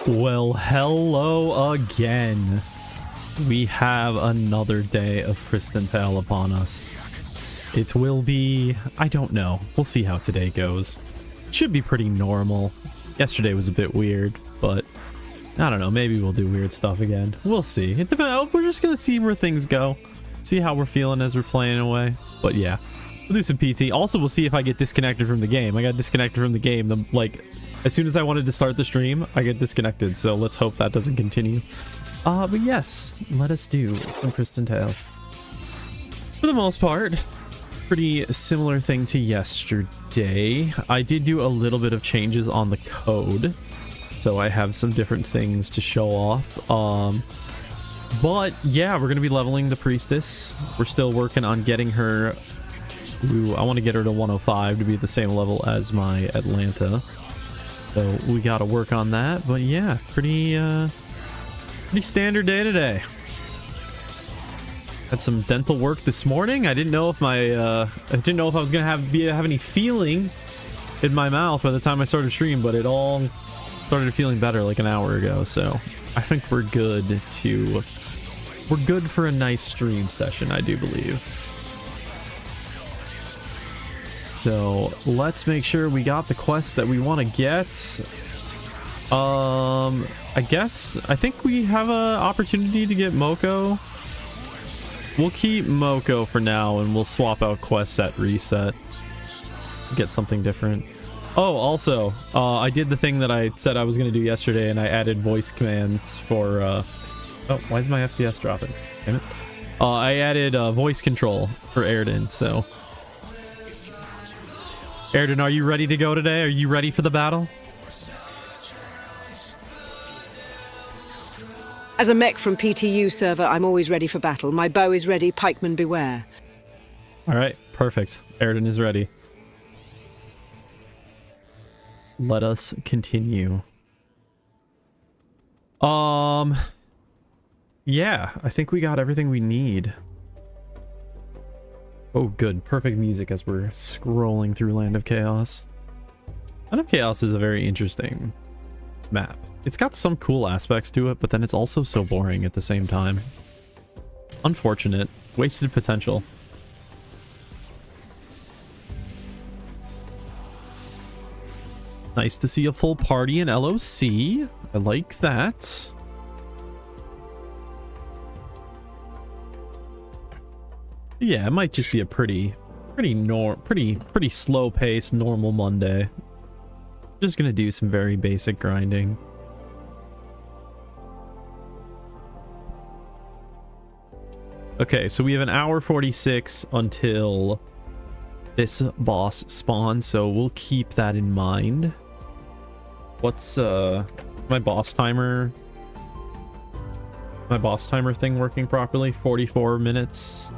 Well, hello again. We have another day of Pristontale upon us. It will be, I don't know. We'll see how today goes. Should be pretty normal. Yesterday was a bit weird, but I don't know. Maybe we'll do weird stuff again. We'll see. It depends. We're just gonna see where things go. See how we're feeling as we're playing away. But yeah, we'll do some PT. Also, we'll see if I get disconnected from the game. I got disconnected from the game. Like, as soon as I wanted to start the stream, I get disconnected. So let's hope that doesn't continue. But yes, let us do some Pristontale. For the most part, pretty similar thing to yesterday. I did do a little bit of changes on the code, so I have some different things to show off. But yeah, we're gonna be leveling the priestess. We're still working on getting her. I want to get her to 105 to be the same level as my Atlanta. So we got to work on that. But yeah, pretty standard day today. Had some dental work this morning. I didn't know if I was gonna have any feeling in my mouth by the time I started stream, but it all started feeling better like an hour ago. So I think we're good for a nice stream session, I do believe. So let's make sure we got the quest that we want to get. I think we have an opportunity to get Moko. We'll keep Moko for now, and we'll swap out quests at reset. Get something different. Oh, also, I did the thing that I said I was going to do yesterday, and I added voice commands for... Oh, why is my FPS dropping? Damn it. I added voice control for Airden, so... Airden, are you ready to go today? Are you ready for the battle? As a mech from PTU server, I'm always ready for battle. My bow is ready, pikemen beware. Alright, perfect. Airden is ready. Let us continue. Yeah, I think we got everything we need. Oh, good. Perfect music as we're scrolling through Land of Chaos. Land of Chaos is a very interesting map. It's got some cool aspects to it, but then it's also so boring at the same time. Unfortunate. Wasted potential. Nice to see a full party in LOC. I like that. Yeah, it might just be a pretty slow paced normal Monday. Just gonna do some very basic grinding. Okay, so we have an hour 46 until this boss spawns, so we'll keep that in mind. What's my boss timer thing working properly? 44 minutes.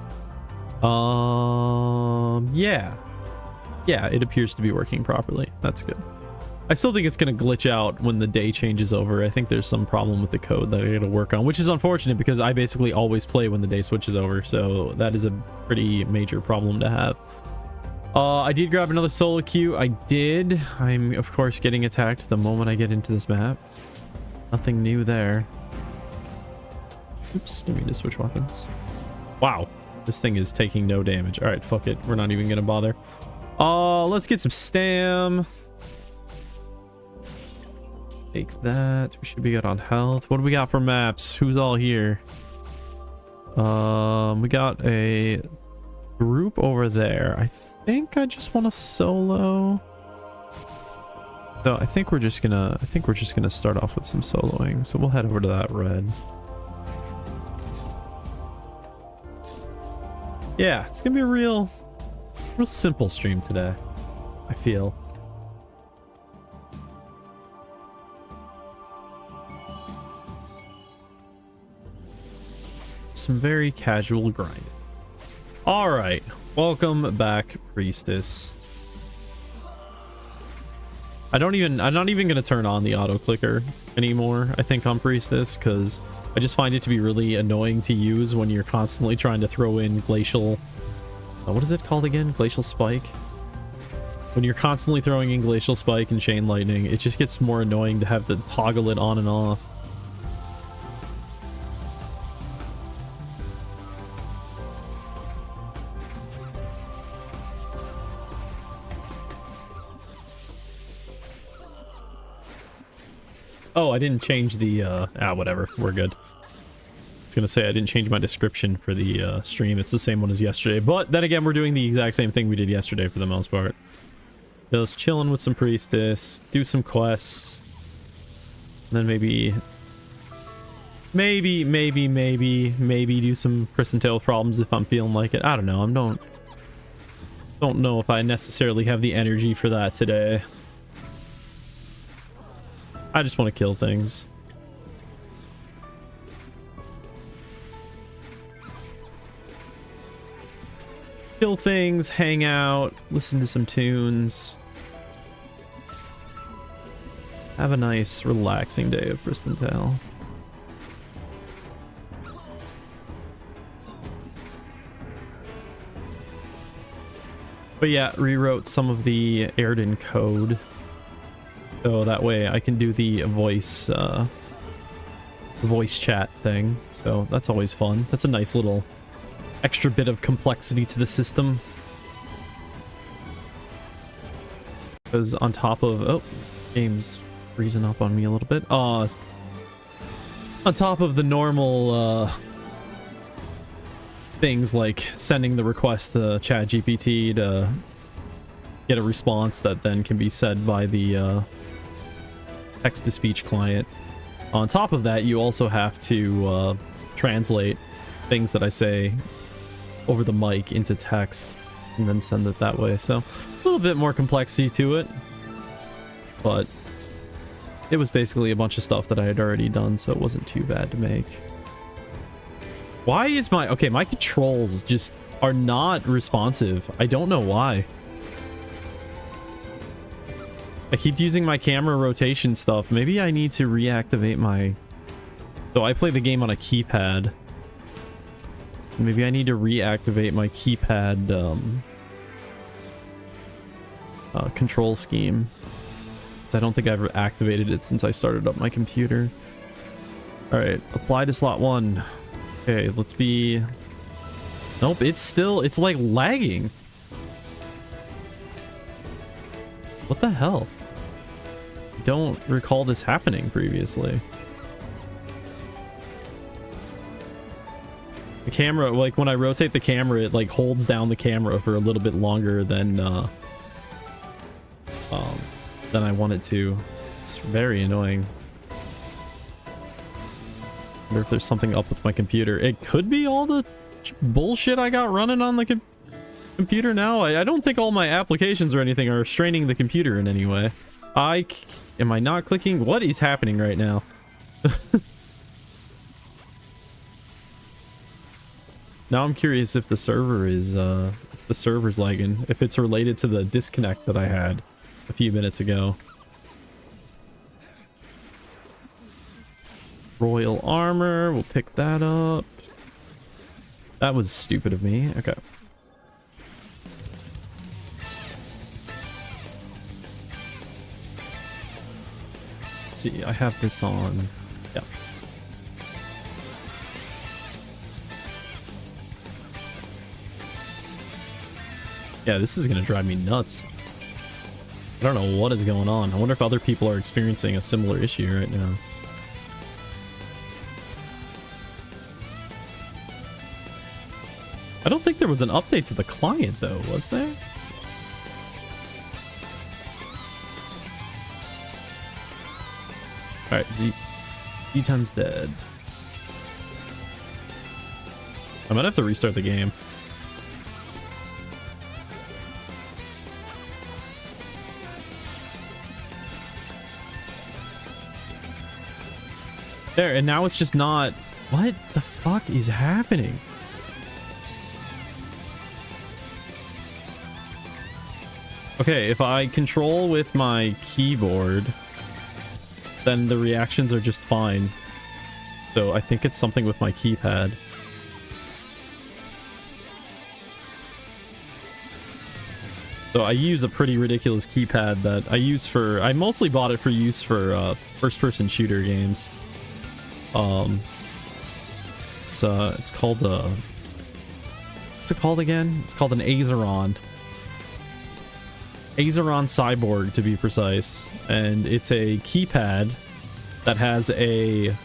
Yeah, it appears to be working properly. That's good. I still think it's gonna glitch out when the day changes over. I think there's some problem with the code that I gotta work on, which is unfortunate because I basically always play when the day switches over, so that is a pretty major problem to have. I did grab another solo queue. I did. I'm of course getting attacked the moment I get into this map. Nothing new there. Oops, didn't mean to switch weapons. Wow. This thing is taking no damage. All right, fuck it. We're not even gonna bother. Let's get some stam. Take that. We should be good on health. What do we got for maps? Who's all here? We got a group over there. I think I just want to solo. So I think we're just gonna start off with some soloing. So we'll head over to that red. Yeah, it's gonna be a real simple stream today, I feel. Some very casual grinding. All right, welcome back, priestess. I'm not even gonna turn on the auto clicker anymore, I think, on priestess, because I just find it to be really annoying to use when you're constantly trying to throw in glacial... what is it called again? Glacial spike? When you're constantly throwing in Glacial Spike and Chain Lightning, it just gets more annoying to have to toggle it on and off. Oh, I didn't change the, whatever. We're good. I was gonna say I didn't change my description for the stream. It's the same one as yesterday. But then again, we're doing the exact same thing we did yesterday for the most part. Just chilling with some Priestess, do some quests. And then maybe do some Pristontale problems if I'm feeling like it. I don't know. Don't know if I necessarily have the energy for that today. I just want to kill things. Kill things, hang out, listen to some tunes. Have a nice, relaxing day of Pristontale. But yeah, rewrote some of the Airden code. So that way I can do the voice chat thing. So that's always fun. That's a nice little extra bit of complexity to the system. Because on top of... Oh, game's freezing up on me a little bit. On top of the normal things like sending the request to ChatGPT to get a response that then can be said by the text-to-speech client. On top of that, you also have to translate things that I say over the mic into text and then send it that way. So a little bit more complexity to it, but it was basically a bunch of stuff that I had already done, so it wasn't too bad to make. Why is my... Okay, my controls just are not responsive. I don't know why. I keep using my camera rotation stuff. Maybe I need to reactivate my... So I play the game on a keypad. Maybe I need to reactivate my keypad control scheme. I don't think I've activated it since I started up my computer. Alright, apply to slot 1. Okay, let's be... Nope, it's like lagging. What the hell? I don't recall this happening previously. The camera, like when I rotate the camera, it like holds down the camera for a little bit longer than I want it to. It's very annoying. I wonder if there's something up with my computer. It could be all the bullshit I got running on the computer now. I don't think all my applications or anything are straining the computer in any way. Am I not clicking? What is happening right now? Now I'm curious if the server is the server's lagging, if it's related to the disconnect that I had a few minutes ago. Royal armor, we'll pick that up. That was stupid of me. Okay. Let's see, I have this on. Yeah. Yeah, this is gonna drive me nuts. I don't know what is going on. I wonder if other people are experiencing a similar issue right now. I don't think there was an update to the client though, was there? Alright, Z-Tun's dead. I might have to restart the game. There, and now it's just not... What the fuck is happening? Okay, if I control with my keyboard, then the reactions are just fine. So I think it's something with my keypad. So I use a pretty ridiculous keypad that I use for... I mostly bought it for use for first-person shooter games. It's called what's it called again? It's called an Azeron. Azeron Cyborg, to be precise. And it's a keypad that has a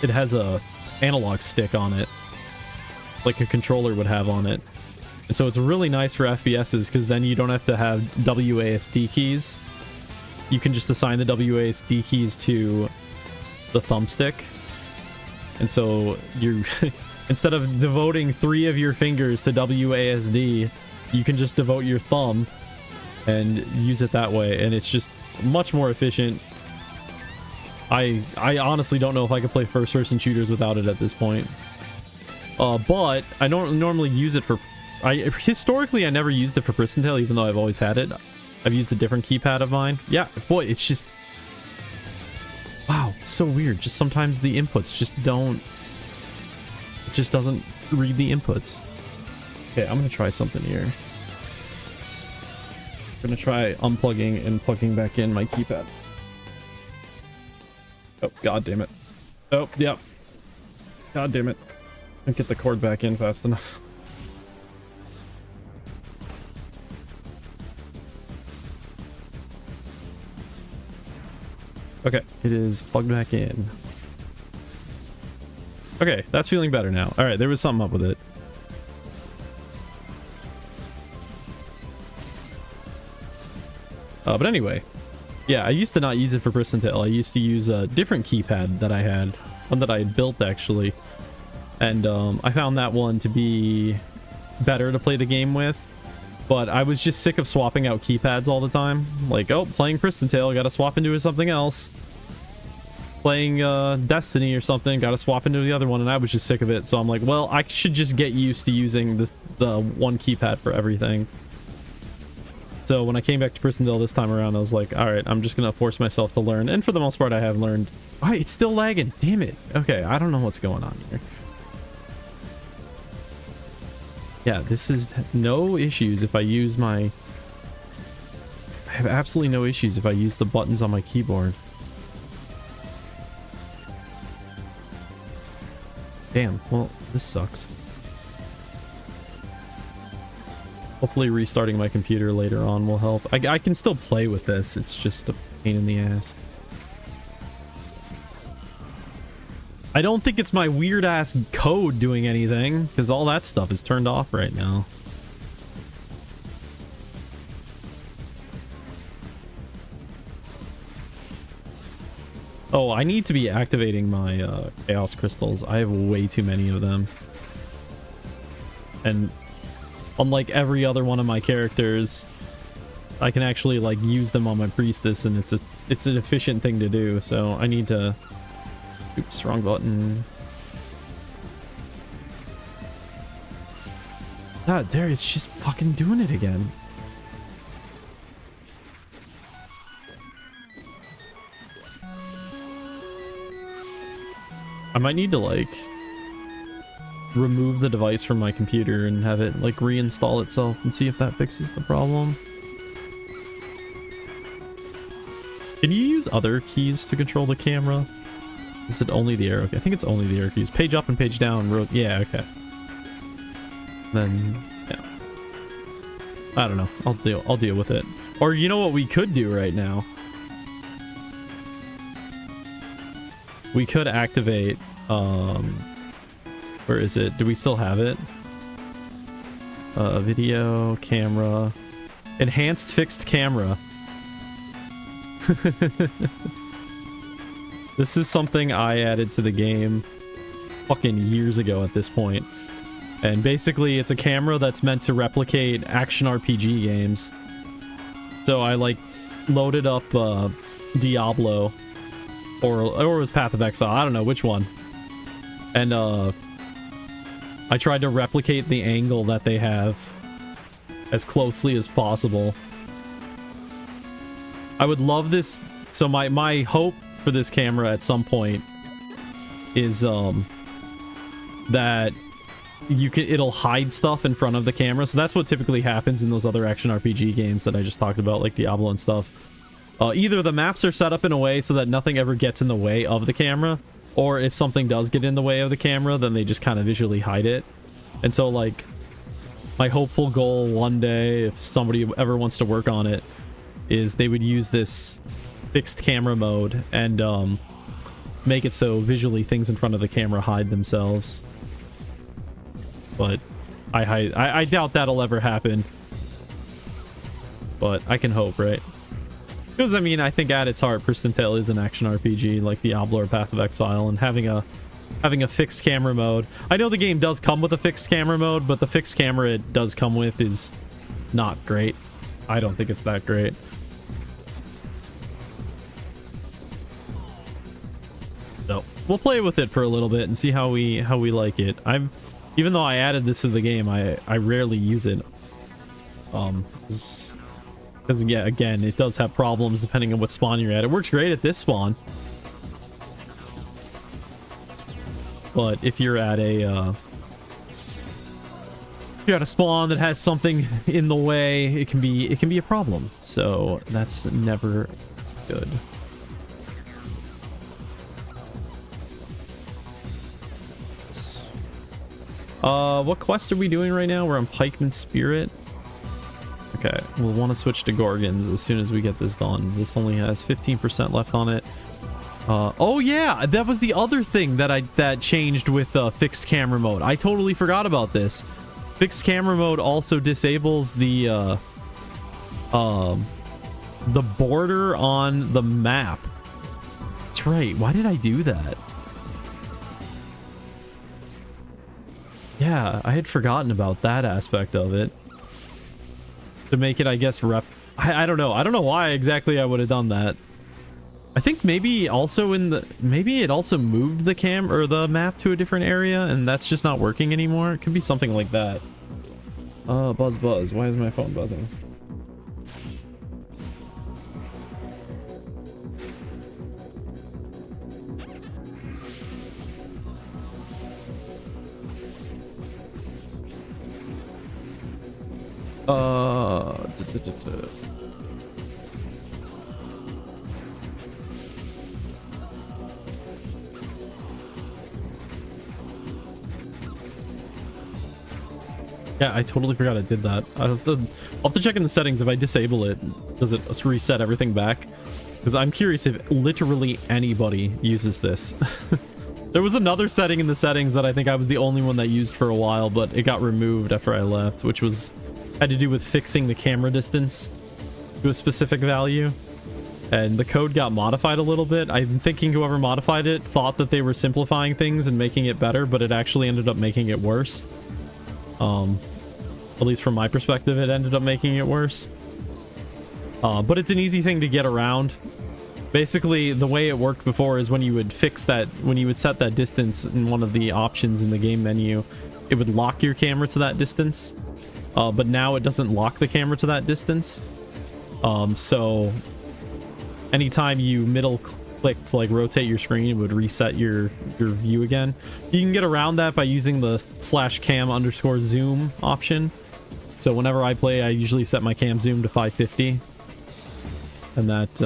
it has a analog stick on it, like a controller would have on it. And so it's really nice for FPSs because then you don't have to have WASD keys. You can just assign the WASD keys to the thumbstick. And so you instead of devoting 3 of your fingers to WASD, you can just devote your thumb and use it that way, and it's just much more efficient. I honestly don't know if I could play first-person shooters without it at this point. But I don't normally use it for... historically, I never used it for Pristontale, even though I've always had it. I've used a different keypad of mine. Yeah, boy, it's just... Wow, it's so weird. Just sometimes the inputs just don't... It just doesn't read the inputs. Okay, I'm gonna try something here. I'm gonna try unplugging and plugging back in my keypad. Oh, god damn it. Oh, yep. God damn it. Can't get the cord back in fast enough. Okay, it is plugged back in. Okay, that's feeling better now. Alright, there was something up with it. But anyway, yeah, I used to not use it for Pristontale. I used to use a different keypad that I had, one that I had built actually, and I found that one to be better to play the game with. But I was just sick of swapping out keypads all the time. Like, oh, playing Pristontale, gotta swap into something else. Playing Destiny or something, gotta swap into the other one, and I was just sick of it. So I'm like, well, I should just get used to using the one keypad for everything. So when I came back to Pristontale this time around, I was like, alright, I'm just gonna force myself to learn. And for the most part, I have learned. Alright, it's still lagging. Damn it. Okay, I don't know what's going on here. Yeah, this is no issues if I use my... I have absolutely no issues if I use the buttons on my keyboard. Damn, well, this sucks. Hopefully restarting my computer later on will help. I can still play with this, it's just a pain in the ass. I don't think it's my weird-ass code doing anything, because all that stuff is turned off right now. Oh, I need to be activating my Chaos Crystals. I have way too many of them. And unlike every other one of my characters, I can actually like use them on my Priestess, and it's an efficient thing to do, so I need to... Oops, wrong button. God, there, it's just fucking doing it again. I might need to, like, remove the device from my computer and have it, like, reinstall itself and see if that fixes the problem. Can you use other keys to control the camera? Is it only the arrow? I think it's only the arrow keys. Page up and page down. Yeah, okay. Then, yeah. I don't know. I'll deal with it. Or you know what we could do right now? We could activate, where is it? Do we still have it? Video, camera, enhanced fixed camera. This is something I added to the game fucking years ago at this point. And basically it's a camera that's meant to replicate action RPG games. So I like loaded up Diablo or it was Path of Exile, I don't know which one. And I tried to replicate the angle that they have as closely as possible. I would love this. So my hope for this camera at some point is that it'll hide stuff in front of the camera. So that's what typically happens in those other action RPG games that I just talked about, like Diablo and stuff. Either the maps are set up in a way so that nothing ever gets in the way of the camera, or if something does get in the way of the camera, then they just kind of visually hide it. And so, like, my hopeful goal one day, if somebody ever wants to work on it, is they would use this fixed camera mode and make it so visually things in front of the camera hide themselves. But I doubt that'll ever happen. But I can hope, right? Because, I mean, I think at its heart, Pristontale is an action RPG like Diablo or Path of Exile, and having a fixed camera mode. I know the game does come with a fixed camera mode, but the fixed camera it does come with is not great. I don't think it's that great. So we'll play with it for a little bit and see how we like it. Even though I added this to the game, I rarely use it. Because yeah, again, it does have problems depending on what spawn you're at. It works great at this spawn, but if you're at a spawn that has something in the way, it can be a problem. So that's never good. What quest are we doing right now? We're on Pikeman Spirit. Okay, we'll want to switch to Gorgons as soon as we get this done. This only has 15% left on it. Oh yeah, that was the other thing that changed with fixed camera mode. I totally forgot about this. Fixed camera mode also disables the border on the map. That's right. Why did I do that? Yeah, I had forgotten about that aspect of it. To make it, I guess, I don't know. I don't know why exactly I would have done that. I think maybe also maybe it also moved the map to a different area, and that's just not working anymore. It could be something like that. Buzz. Why is my phone buzzing? Yeah, I totally forgot I did that. I'll have to check in the settings. If I disable it, does it reset everything back? Because I'm curious if literally anybody uses this. There was another setting in the settings that I think I was the only one that used for a while, but it got removed after I left, which had to do with fixing the camera distance to a specific value. And the code got modified a little bit. I'm thinking whoever modified it thought that they were simplifying things and making it better, but it actually ended up making it worse. At least from my perspective, it ended up making it worse. But it's an easy thing to get around. Basically, the way it worked before is when you would set that distance in one of the options in the game menu, it would lock your camera to that distance. But now it doesn't lock the camera to that distance. So anytime you middle click to like rotate your screen, it would reset your view again. You can get around that by using the /cam_zoom option. So whenever I play, I usually set my cam zoom to 550, and that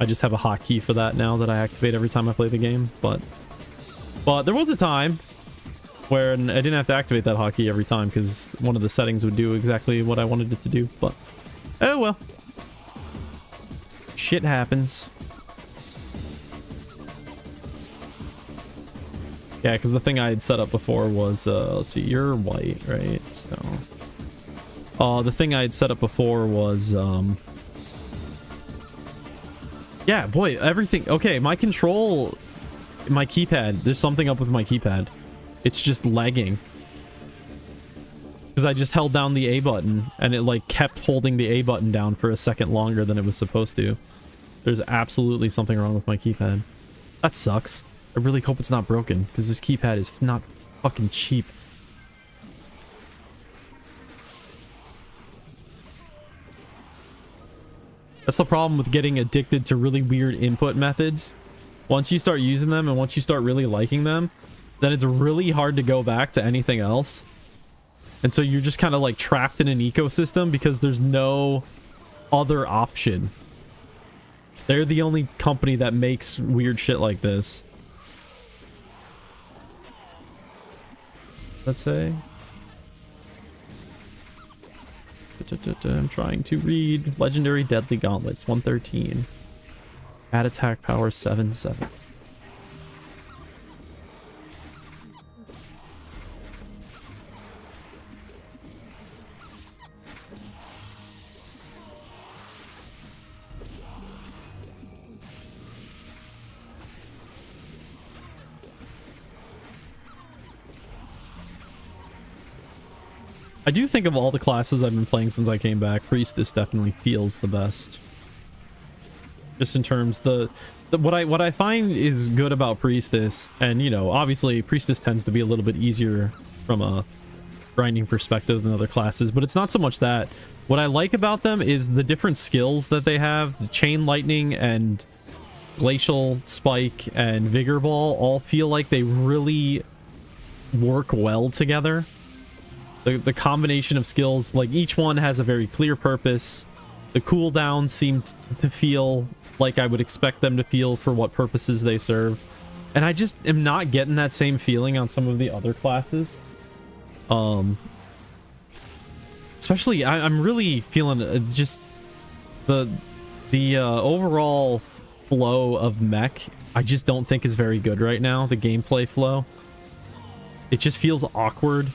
I just have a hotkey for that now that I activate every time I play the game. But there was a time where I didn't have to activate that hotkey every time because one of the settings would do exactly what I wanted it to do. But oh well, shit happens. Yeah, because the thing I had set up before was, let's see, you're white, right? So, the thing I had set up before was, yeah, boy, everything, okay, my control, my keypad, there's something up with my keypad. It's just lagging. Because I just held down the A button, and it, like, kept holding the A button down for a second longer than it was supposed to. There's absolutely something wrong with my keypad. That sucks. I really hope it's not broken, because this keypad is not fucking cheap. That's the problem with getting addicted to really weird input methods. Once you start using them and once you start really liking them, then it's really hard to go back to anything else. And so you're just kind of like trapped in an ecosystem because there's no other option. They're the only company that makes weird shit like this. Let's say. I'm trying to read Legendary Deadly Gauntlets 113. Add attack power 7/7. I do think of all the classes I've been playing since I came back, Priestess definitely feels the best. Just in terms what I find is good about Priestess, and you know, obviously Priestess tends to be a little bit easier from a grinding perspective than other classes, but it's not so much that. What I like about them is the different skills that they have. The Chain Lightning and Glacial Spike and Vigor Ball all feel like they really work well together. The combination of skills, like each one has a very clear purpose. The cooldowns seem to feel like I would expect them to feel for what purposes they serve. And I just am not getting that same feeling on some of the other classes. Especially, I'm really feeling just the overall flow of mech, I just don't think is very good right now. The gameplay flow. It just feels awkward.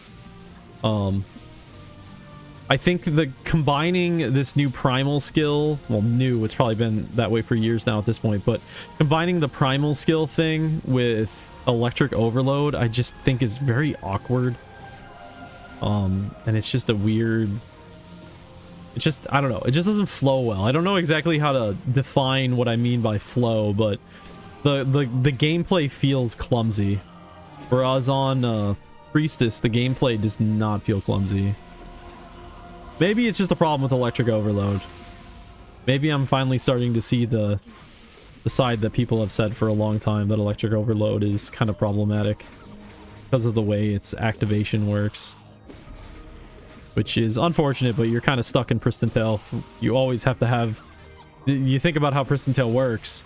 I think the combining this new primal skill, well, new, it's probably been that way for years now at this point, but combining the primal skill thing with electric overload, I just think is very awkward. And it's just a weird, it just, I don't know, it just doesn't flow well. I don't know exactly how to define what I mean by flow, but the gameplay feels clumsy. Whereas on, Priestess, the gameplay does not feel clumsy. Maybe it's just a problem with electric overload. Maybe I'm finally starting to see the side that people have said for a long time, that electric overload is kind of problematic because of the way its activation works. Which is unfortunate, but you're kind of stuck in Pristontale. You always have to have... You think about how Pristontale works.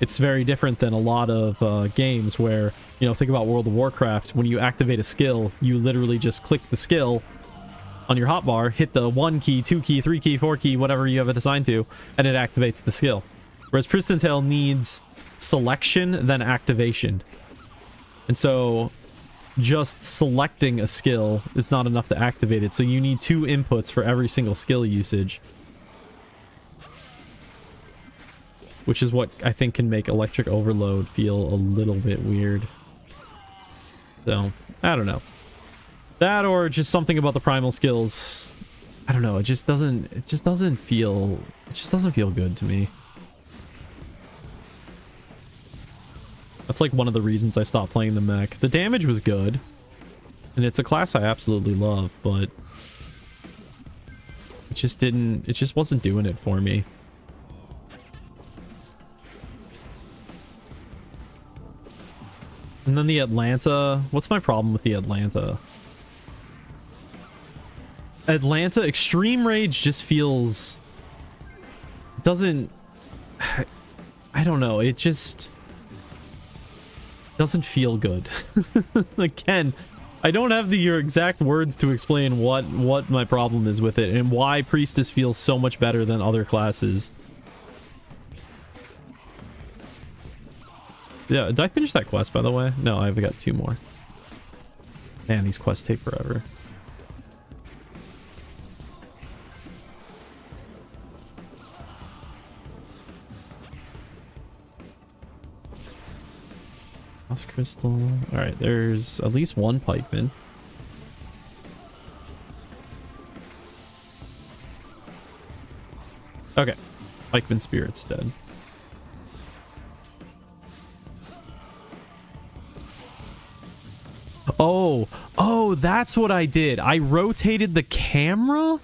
It's very different than a lot of games where, you know, think about World of Warcraft. When you activate a skill, you literally just click the skill on your hotbar, hit the 1 key, 2 key, 3 key, 4 key, whatever you have it assigned to, and it activates the skill. Whereas Pristontale needs selection, then activation. And so just selecting a skill is not enough to activate it, so you need 2 inputs for every single skill usage. Which is what I think can make electric overload feel a little bit weird. So, I don't know. That or just something about the primal skills. I don't know, it just doesn't feel good to me. That's like one of the reasons I stopped playing the mech. The damage was good, and it's a class I absolutely love, but it just wasn't doing it for me. And then the Atlanta, what's my problem with the Atlanta? Atlanta Extreme Rage just feels, doesn't, I don't know, it just doesn't feel good. Again, I don't have your exact words to explain what my problem is with it and why Priestess feels so much better than other classes. Yeah, did I finish that quest, by the way? No, I've got 2 more. Man, these quests take forever. Lost crystal. Alright, there's at least 1 pikeman. Okay. Pikeman spirit's dead. Oh, that's what I did. I rotated the camera?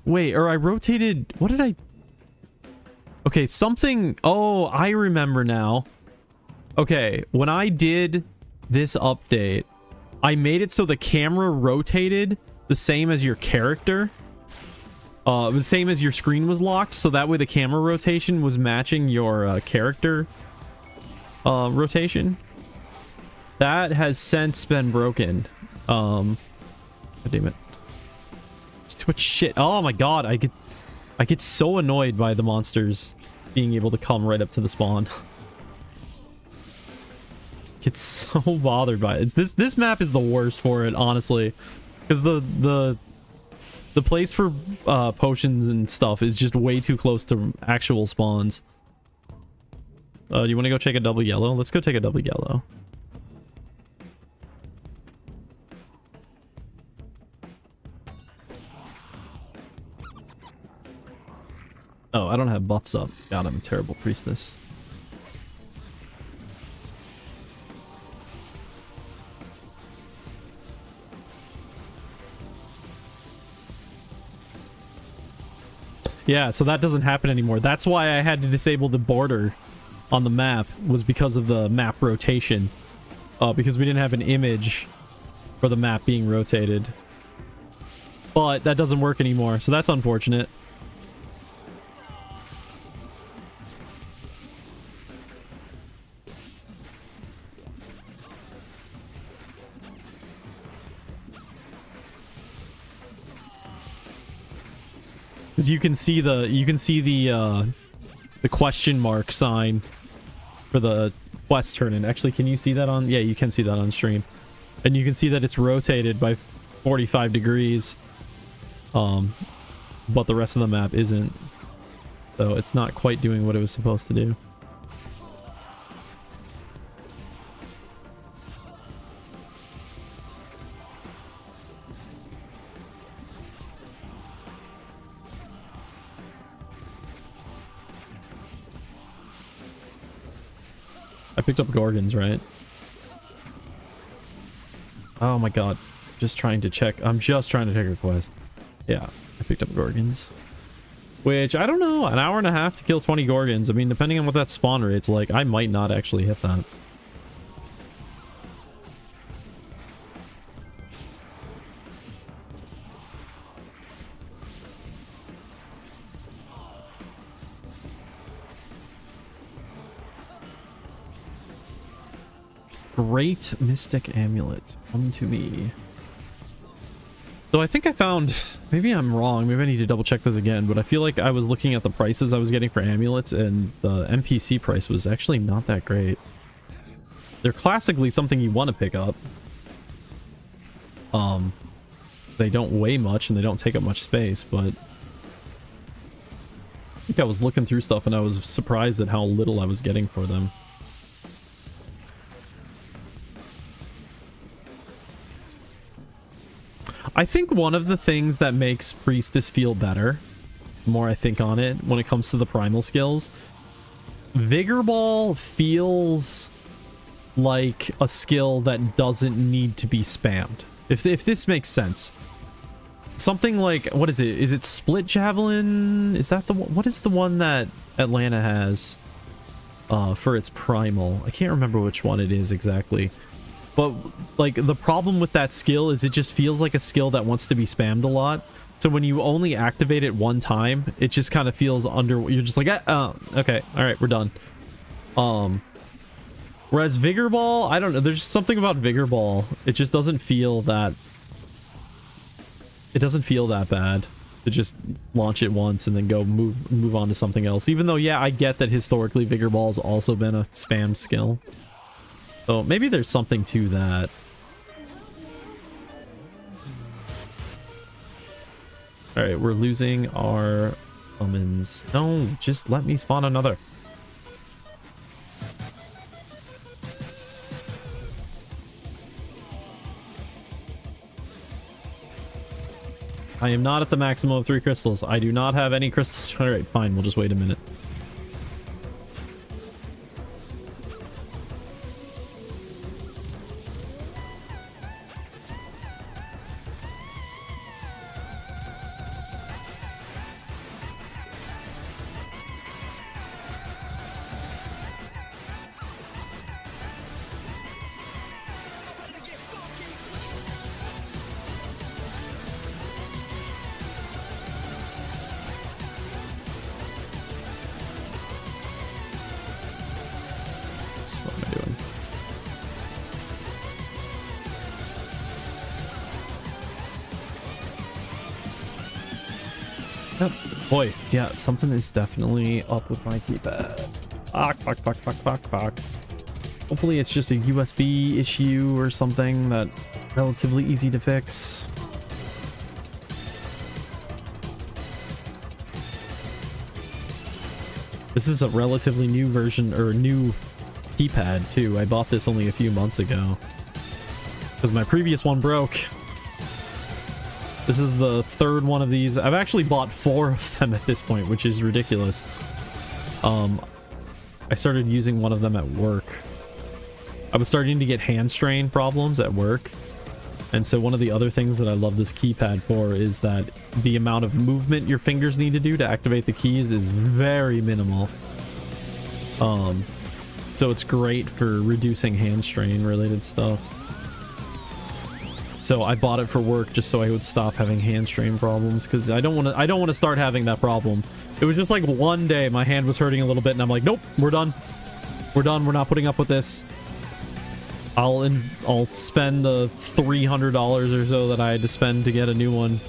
Wait, or I rotated... What did I... Okay, something... Oh, I remember now. Okay, when I did this update, I made it so the camera rotated the same as your character. It was the same as your screen was locked, so that way the camera rotation was matching your character rotation. That has since been broken. God damn it. It's too much shit. Oh my god, I get so annoyed by the monsters being able to come right up to the spawn. Get so bothered by it. This map is the worst for it, honestly, because the place for potions and stuff is just way too close to actual spawns. You want to go take a double yellow? Let's go take a double yellow. Oh, I don't have buffs up. God, I'm a terrible priestess. Yeah, so that doesn't happen anymore. That's why I had to disable the border on the map, was because of the map rotation. Because we didn't have an image for the map being rotated. But that doesn't work anymore, so that's unfortunate. You can see the question mark sign for the quest turn-in. Actually, can you see that on? Yeah, you can see that on stream, and you can see that it's rotated by 45 degrees. But the rest of the map isn't, so it's not quite doing what it was supposed to do. I picked up Gorgons, right? Oh my god. Just trying to check. I'm just trying to check a quest. Yeah, I picked up Gorgons. Which, I don't know, an hour and a half to kill 20 Gorgons. I mean, depending on what that spawn rate's like, I might not actually hit that. Great Mystic Amulet. Come to me. So I think I found... Maybe I'm wrong. Maybe I need to double check this again. But I feel like I was looking at the prices I was getting for amulets, and the NPC price was actually not that great. They're classically something you want to pick up. They don't weigh much, and they don't take up much space, but... I think I was looking through stuff, and I was surprised at how little I was getting for them. I think one of the things that makes Priestess feel better, the more I think on it, when it comes to the primal skills, Vigor Ball feels like a skill that doesn't need to be spammed. If this makes sense. Something like, what is it? Is it Split Javelin? Is that the one? What is the one that Atlanta has for its primal? I can't remember which one it is exactly. But, like, the problem with that skill is it just feels like a skill that wants to be spammed a lot. So when you only activate it one time, it just kind of feels you're just like, okay, alright, we're done. Whereas Vigor Ball, I don't know, there's something about Vigor Ball. It just doesn't feel that... It doesn't feel that bad to just launch it once and then go move on to something else. Even though, yeah, I get that historically Vigor Ball's also been a spammed skill. So maybe there's something to that. Alright, we're losing our summons. No, just let me spawn another. I am not at the maximum of 3 crystals. I do not have any crystals. Alright, fine, we'll just wait a minute. Oops, what am I doing? Yep. Boy, yeah, something is definitely up with my keypad. Fuck. Hopefully it's just a USB issue or something that relatively easy to fix. This is a relatively new version, or new keypad too. I bought this only a few months ago because my previous one broke. This is the third one of these. I've actually bought 4 of them at this point, which is ridiculous. I started using one of them at work. I was starting to get hand strain problems at work. And so one of the other things that I love this keypad for is that the amount of movement your fingers need to do to activate the keys is very minimal. So it's great for reducing hand strain related stuff. So I bought it for work just so I would stop having hand strain problems, because I don't want to start having that problem. It was just like one day my hand was hurting a little bit and I'm like, nope, we're done. We're not putting up with this. I'll spend the $300 or so that I had to spend to get a new one,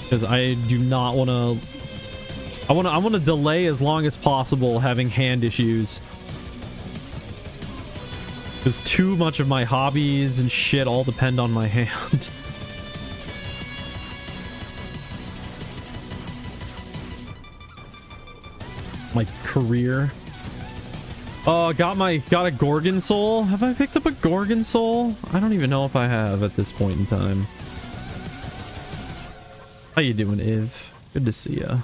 because I do not want to. I want to delay as long as possible having hand issues, because too much of my hobbies and shit all depend on my hand. My career. Oh, got a Gorgon Soul. Have I picked up a Gorgon Soul? I don't even know if I have at this point in time. How you doing, Iv? Good to see ya.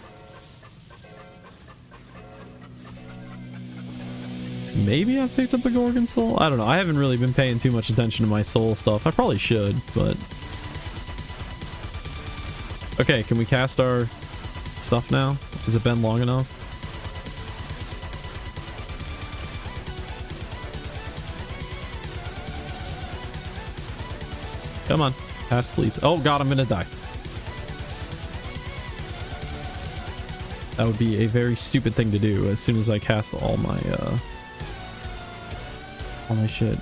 Maybe I picked up a Gorgon Soul? I don't know. I haven't really been paying too much attention to my soul stuff. I probably should, but... Okay, can we cast our stuff now? Has it been long enough? Come on. Pass, please. Oh, God, I'm gonna die. That would be a very stupid thing to do as soon as I cast all my shit.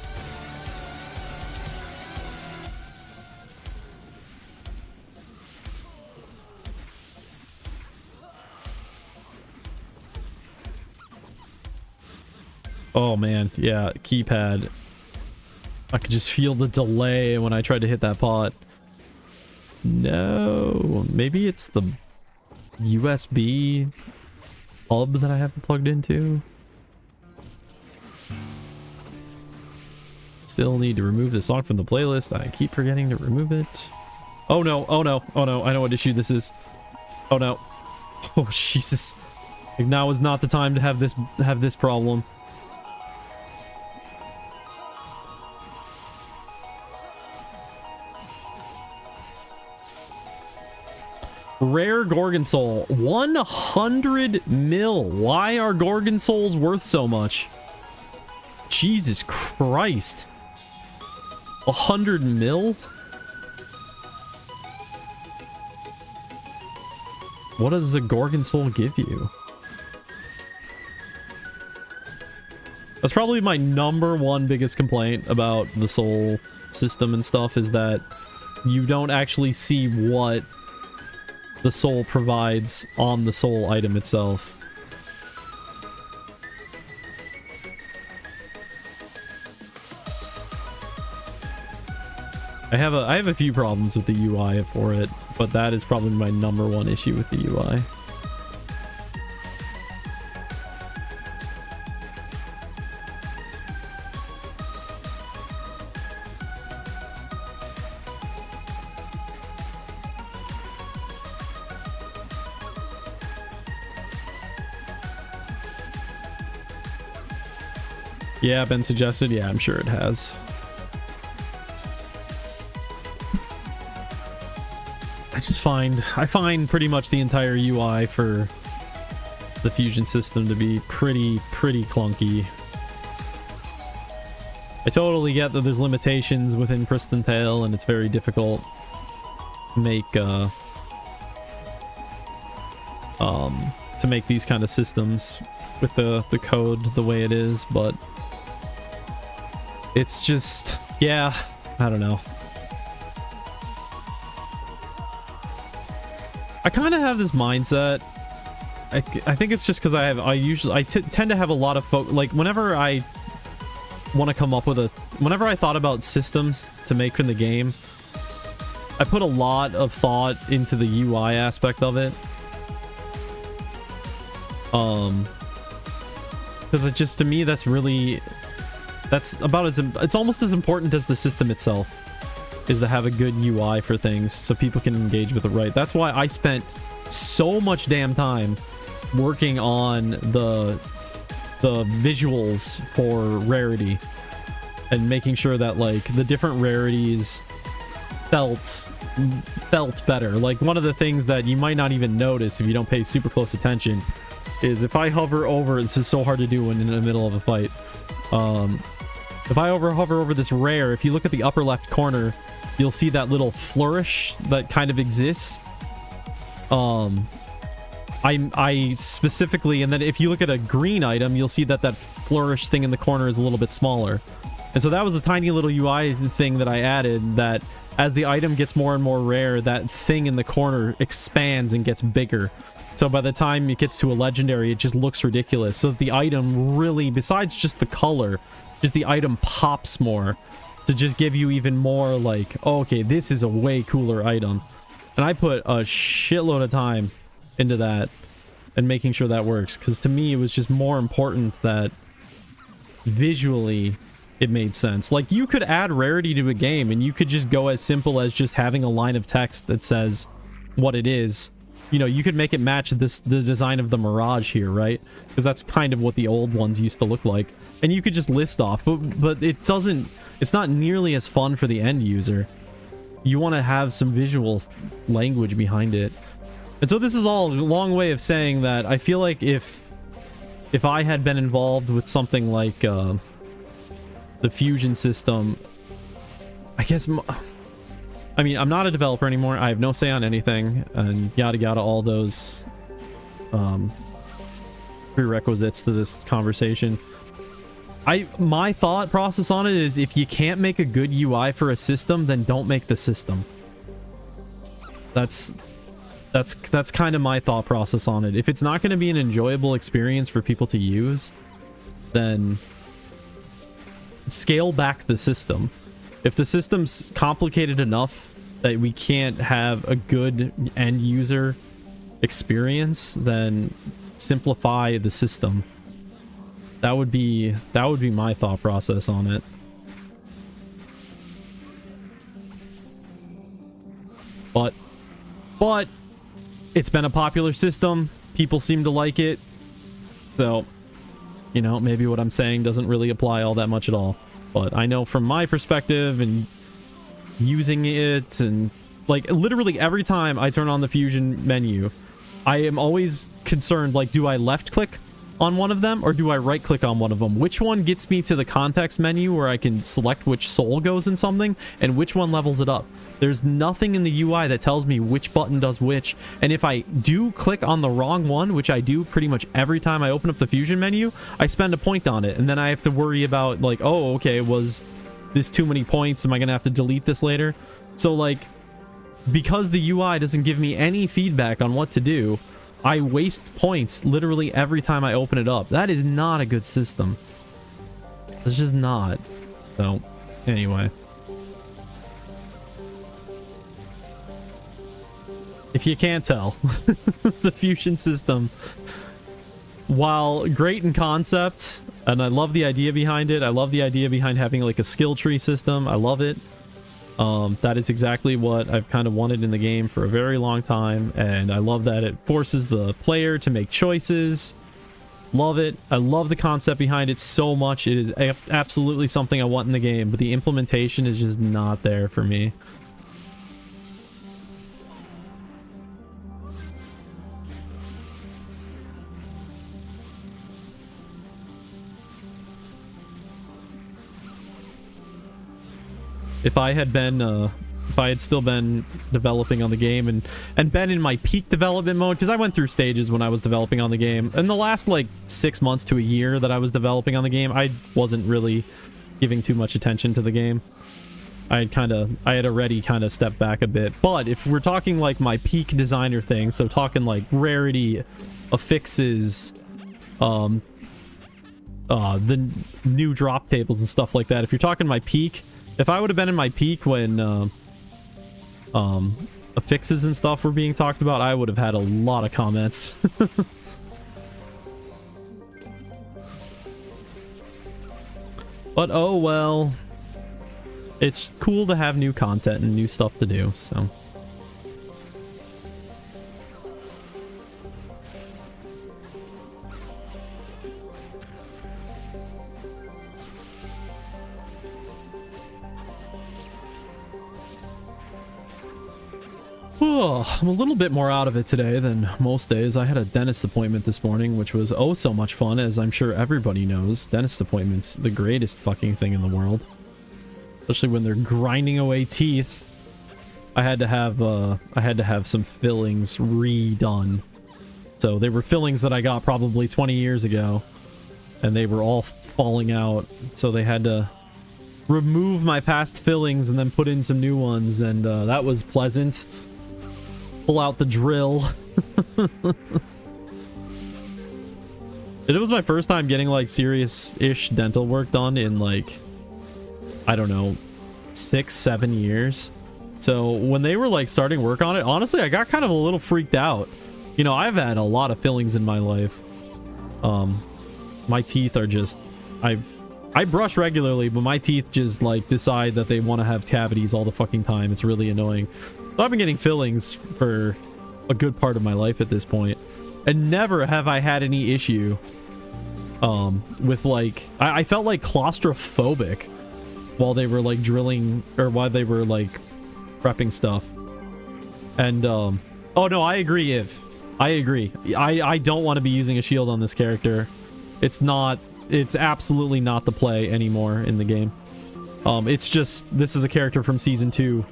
Oh, man. Yeah, keypad. I could just feel the delay when I tried to hit that pot. No. Maybe it's the USB hub that I haven't plugged into. Still need to remove this song from the playlist. I keep forgetting to remove it. Oh no, oh no, oh no. I know what issue this is. Oh no. Oh Jesus. Like, now is not the time to have this problem. Rare Gorgon Soul. 100 mil. Why are Gorgon Souls worth so much? Jesus Christ. 100 mil? What does the Gorgon Soul give you? That's probably my #1 biggest complaint about the soul system and stuff, is that you don't actually see what the soul provides on the soul item itself. I have a few problems with the UI for it, but that is probably my #1 issue with the UI. Yeah, been suggested. Yeah, I'm sure it has. I find pretty much the entire UI for the Fusion system to be pretty clunky. I totally get that there's limitations within Pristontale and it's very difficult to make these kind of systems with the code the way it is, but It's just, yeah, I don't know. I kind of have this mindset. I think it's just because I tend to have a lot of like whenever I want to come up with whenever I thought about systems to make in the game, I put a lot of thought into the UI aspect of it. Because it just, to me, that's about it's almost as important as the system itself, is to have a good UI for things so people can engage with it right. That's why I spent so much damn time working on the visuals for rarity and making sure that like the different rarities felt better. Like one of the things that you might not even notice if you don't pay super close attention is if I hover over, this is so hard to do when in the middle of a fight. If I hover over this rare, if you look at the upper left corner, you'll see that little flourish that kind of exists. I specifically, and then if you look at a green item, you'll see that flourish thing in the corner is a little bit smaller. And so that was a tiny little UI thing that I added, that as the item gets more and more rare, that thing in the corner expands and gets bigger. So by the time it gets to a legendary, it just looks ridiculous. So that the item really, besides just the color, just the item pops more to just give you even more like, oh, okay, this is a way cooler item. And I put a shitload of time into that and making sure that works, because to me it was just more important that visually it made sense. Like, you could add rarity to a game and you could just go as simple as just having a line of text that says what it is. You know, you could make it match the design of the Mirage here, right? Because that's kind of what the old ones used to look like. And you could just list off, but it's not nearly as fun for the end user. You want to have some visual language behind it. And so this is all a long way of saying that I feel like if I had been involved with something like the fusion system, I guess, I mean, I'm not a developer anymore. I have no say on anything, and yada yada, all those prerequisites to this conversation. My thought process on it is, if you can't make a good UI for a system, then don't make the system. That's kind of my thought process on it. If it's not going to be an enjoyable experience for people to use, then scale back the system. If the system's complicated enough that we can't have a good end user experience, then simplify the system. That would be my thought process on it. But it's been a popular system. People seem to like it. So, you know, maybe what I'm saying doesn't really apply all that much at all. But I know from my perspective and using it, and like literally every time I turn on the fusion menu, I am always concerned, like, do I left click on one of them or do I right click on one of them? Which one gets me to the context menu where I can select which soul goes in something, and which one levels it up? There's nothing in the UI that tells me which button does which. And if I do click on the wrong one, which I do pretty much every time I open up the fusion menu, I spend a point on it, and then I have to worry about, like, oh, okay, was this too many points? Am I gonna have to delete this later? So, like, because the UI doesn't give me any feedback on what to do, I waste points literally every time I open it up. That is not a good system. It's just not. So, anyway. If you can't tell, the fusion system, while great in concept, and I love the idea behind it, I love the idea behind having like a skill tree system, I love it. That is exactly what I've kind of wanted in the game for a very long time, and I love that it forces the player to make choices. Love it. I love the concept behind it so much. It is absolutely something I want in the game, but the implementation is just not there for me. If I had still been developing on the game and been in my peak development mode, because I went through stages when I was developing on the game. In the last like 6 months to a year that I was developing on the game, I wasn't really giving too much attention to the game. I had already kind of stepped back a bit. But if we're talking like my peak designer thing, so talking like rarity, affixes, the new drop tables and stuff like that. If you're talking my peak, if I would have been in my peak when affixes and stuff were being talked about, I would have had a lot of comments. But oh well. It's cool to have new content and new stuff to do, so. I'm a little bit more out of it today than most days. I had a dentist appointment this morning, which was oh so much fun, as I'm sure everybody knows. Dentist appointments, the greatest fucking thing in the world. Especially when they're grinding away teeth. I had to have some fillings redone. So they were fillings that I got probably 20 years ago, and they were all falling out. So they had to remove my past fillings and then put in some new ones, and that was pleasant. Pull out the drill. It was my first time getting like serious-ish dental work done in like, I don't know, 6-7 years. So when they were like starting work on it, honestly, I got kind of a little freaked out. You know, I've had a lot of fillings in my life. My teeth are just, I brush regularly, but my teeth just like decide that they want to have cavities all the fucking time. It's really annoying. So I've been getting fillings for a good part of my life at this point, and never have I had any issue with like, I felt like claustrophobic while they were like drilling, or while they were like prepping stuff. And oh no, I agree. I don't want to be using a shield on this character. It's absolutely not the play anymore in the game. It's just, this is a character from season 2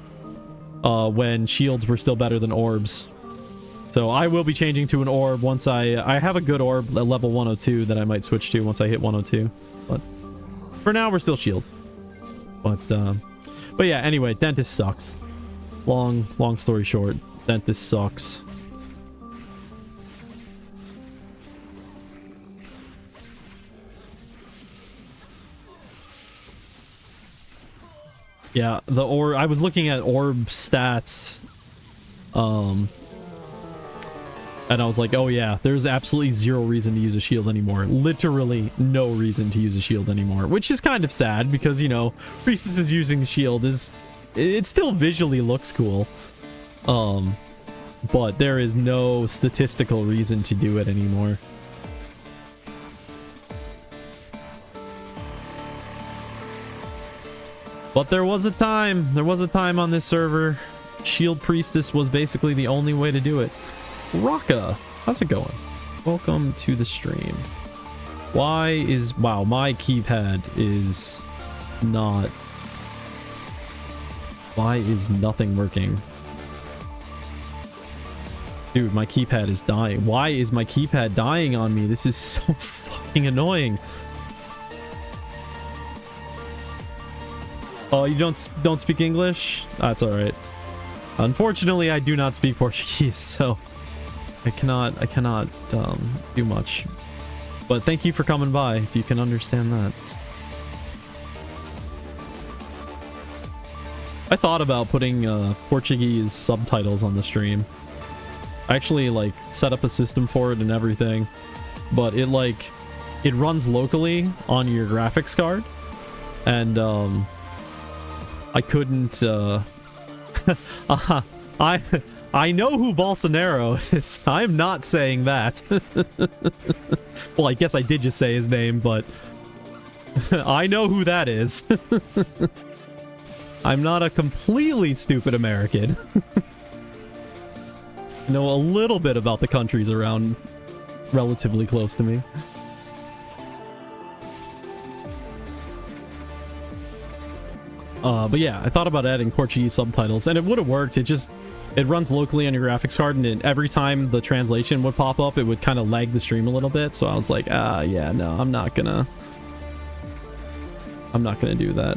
when shields were still better than orbs. So I will be changing to an orb once I have a good orb at level 102 that I might switch to once I hit 102. But for now, we're still shield. But yeah, anyway, dentist sucks. Long story short, dentist sucks. Yeah, the orb, I was looking at orb stats, and I was like, oh yeah, there's absolutely zero reason to use a shield anymore. Literally no reason to use a shield anymore, which is kind of sad because, you know, Priestess is using the shield, it still visually looks cool, but there is no statistical reason to do it anymore. But there was a time on this server, Shield Priestess was basically the only way to do it. Raka, how's it going? Welcome to the stream. Wow, my keypad is not... Why is nothing working? Dude, my keypad is dying. Why is my keypad dying on me? This is so fucking annoying. Oh, you don't speak English? That's all right. Unfortunately, I do not speak Portuguese, so I cannot do much. But thank you for coming by, if you can understand that. I thought about putting Portuguese subtitles on the stream. I actually like set up a system for it and everything, but it runs locally on your graphics card, and I couldn't I know who Bolsonaro is. I'm not saying that. Well, I guess I did just say his name, but I know who that is. I'm not a completely stupid American. I know a little bit about the countries around relatively close to me. But yeah, I thought about adding Portuguese subtitles, and it would have worked. It runs locally on your graphics card, and every time the translation would pop up, it would kind of lag the stream a little bit. So I was like, yeah, no, I'm not gonna I'm not gonna do that.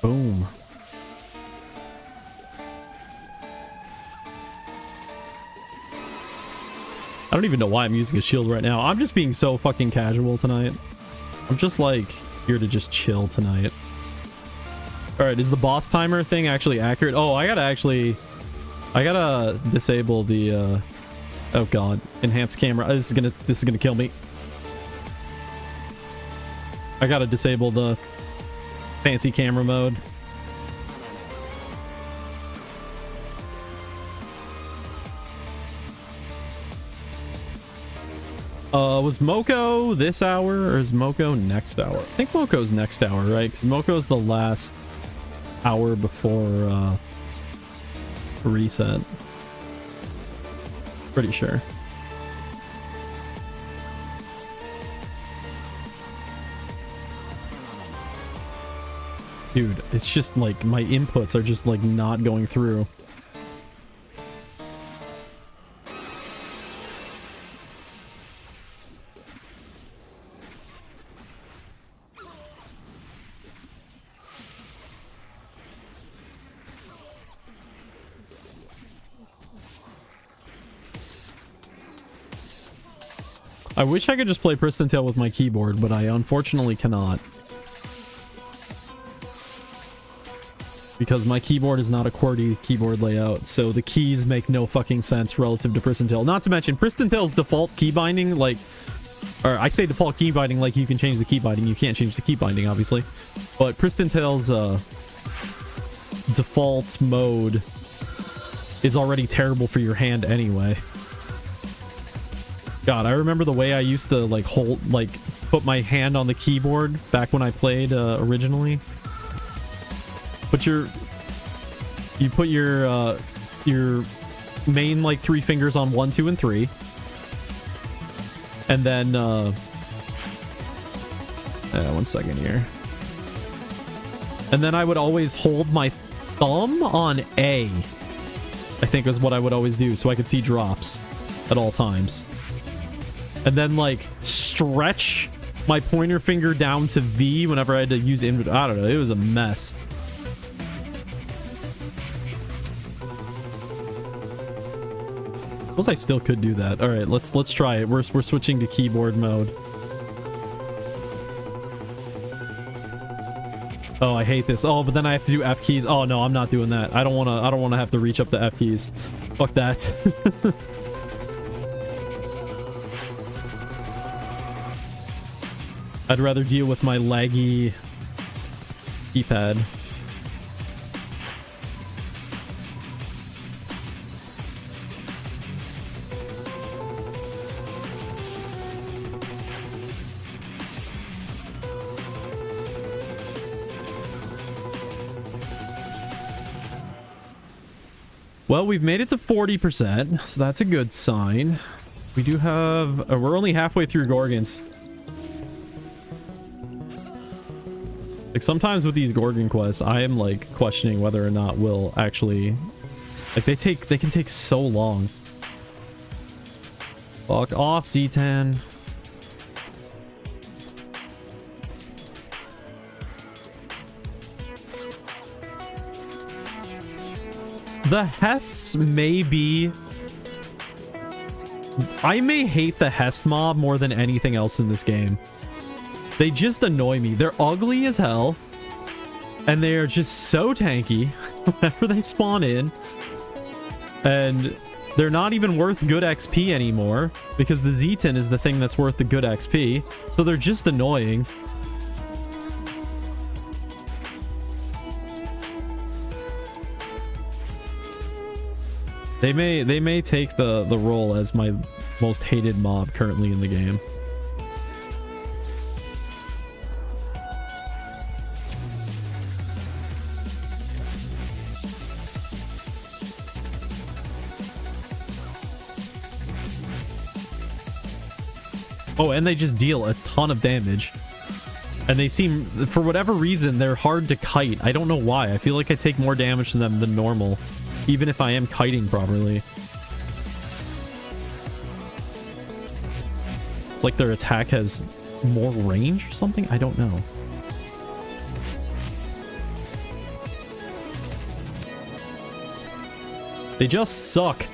Boom. I don't even know why I'm using a shield right now. I'm just being so fucking casual tonight. I'm just like here to just chill tonight. Alright, is the boss timer thing actually accurate? Oh, I gotta disable the oh god, enhanced camera. This is gonna kill me. I gotta disable the fancy camera mode. Was Moko this hour or is Moko next hour? I think Moko's next hour, right? Because Moko's the last hour before reset. Pretty sure. Dude, it's just like my inputs are just like not going through. I wish I could just play Pristontale with my keyboard, but I unfortunately cannot. Because my keyboard is not a QWERTY keyboard layout, so the keys make no fucking sense relative to Pristontale. Not to mention, Pristantale's default key binding, like... Or, I say default key binding like you can change the key binding. You can't change the key binding, obviously. But Pristantale's, default mode is already terrible for your hand anyway. God, I remember the way I used to, like, put my hand on the keyboard back when I played, originally. You put your main, like, 3 fingers on 1, 2, and 3. And then, 1 second here. And then I would always hold my thumb on A. I think is what I would always do, so I could see drops at all times. And then, like, stretch my pointer finger down to V whenever I had to use input. I don't know. It was a mess. Suppose I still could do that. All right, let's try it. We're switching to keyboard mode. Oh, I hate this. Oh, but then I have to do F keys. Oh no, I'm not doing that. I don't wanna have to reach up to F keys. Fuck that. I'd rather deal with my laggy keypad. Well, we've made it to 40%, so that's a good sign. We do have... we're only halfway through Gorgons. Like, sometimes with these Gorgon quests, I am, like, questioning whether or not we'll actually... Like, they can take so long. Fuck off, Z10. The Hests may be... I may hate the Hest mob more than anything else in this game. They just annoy me. They're ugly as hell. And they are just so tanky whenever they spawn in. And they're not even worth good XP anymore. Because the Z10 is the thing that's worth the good XP. So they're just annoying. They may take the role as my most hated mob currently in the game. Oh, and they just deal a ton of damage. And they seem, for whatever reason, they're hard to kite. I don't know why. I feel like I take more damage to them than normal, even if I am kiting properly. It's like their attack has more range or something? I don't know. They just suck.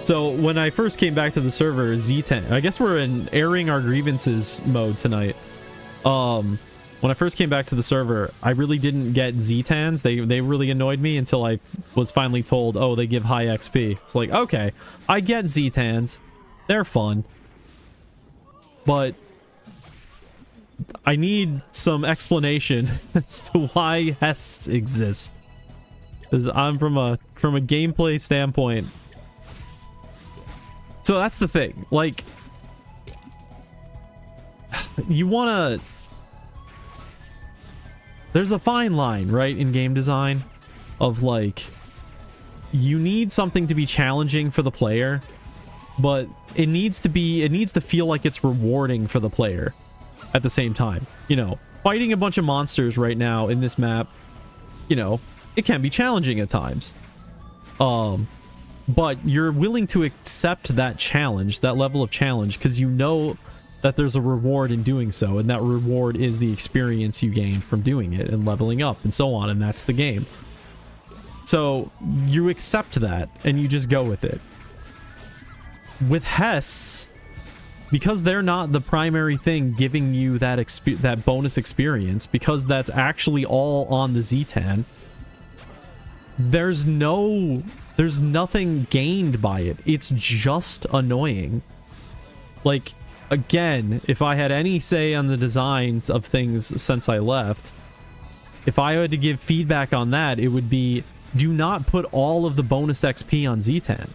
So when I first came back to the server, Z10, I guess we're in airing our grievances mode tonight. When I first came back to the server, I really didn't get Z-Tans. They really annoyed me until I was finally told, oh, they give high XP. It's like, okay, I get Z-Tans. They're fun. But I need some explanation as to why Hests exist. Because I'm from a gameplay standpoint. So that's the thing. Like, you want to... There's a fine line, right, in game design of, like, you need something to be challenging for the player, but it needs to feel like it's rewarding for the player at the same time. You know, fighting a bunch of monsters right now in this map, you know, it can be challenging at times. But you're willing to accept that challenge, that level of challenge, because you know that there's a reward in doing so, and that reward is the experience you gain from doing it and leveling up and so on, and that's the game. So you accept that and you just go with it. With Hess, because they're not the primary thing giving you that bonus experience, because that's actually all on the Z-Tan, there's nothing gained by it. It's just annoying. Like, again, if I had any say on the designs of things since I left, if I had to give feedback on that, it would be, do not put all of the bonus XP on Z-Tan.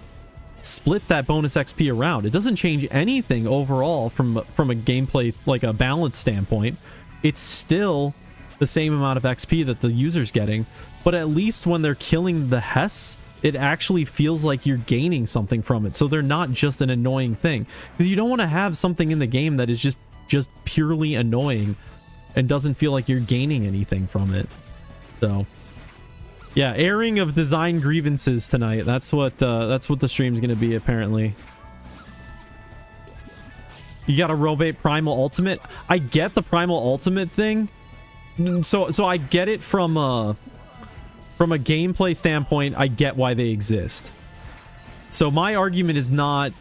Split that bonus XP around. It doesn't change anything overall from a gameplay, like a balance standpoint. It's still the same amount of XP that the user's getting, but at least when they're killing the Hess, it actually feels like you're gaining something from it. So they're not just an annoying thing. Because you don't want to have something in the game that is just purely annoying and doesn't feel like you're gaining anything from it. So yeah, airing of design grievances tonight. That's what the stream's gonna be, apparently. You got a Robate Primal Ultimate. I get the Primal Ultimate thing. So I get it from a gameplay standpoint. I get why they exist. So my argument is not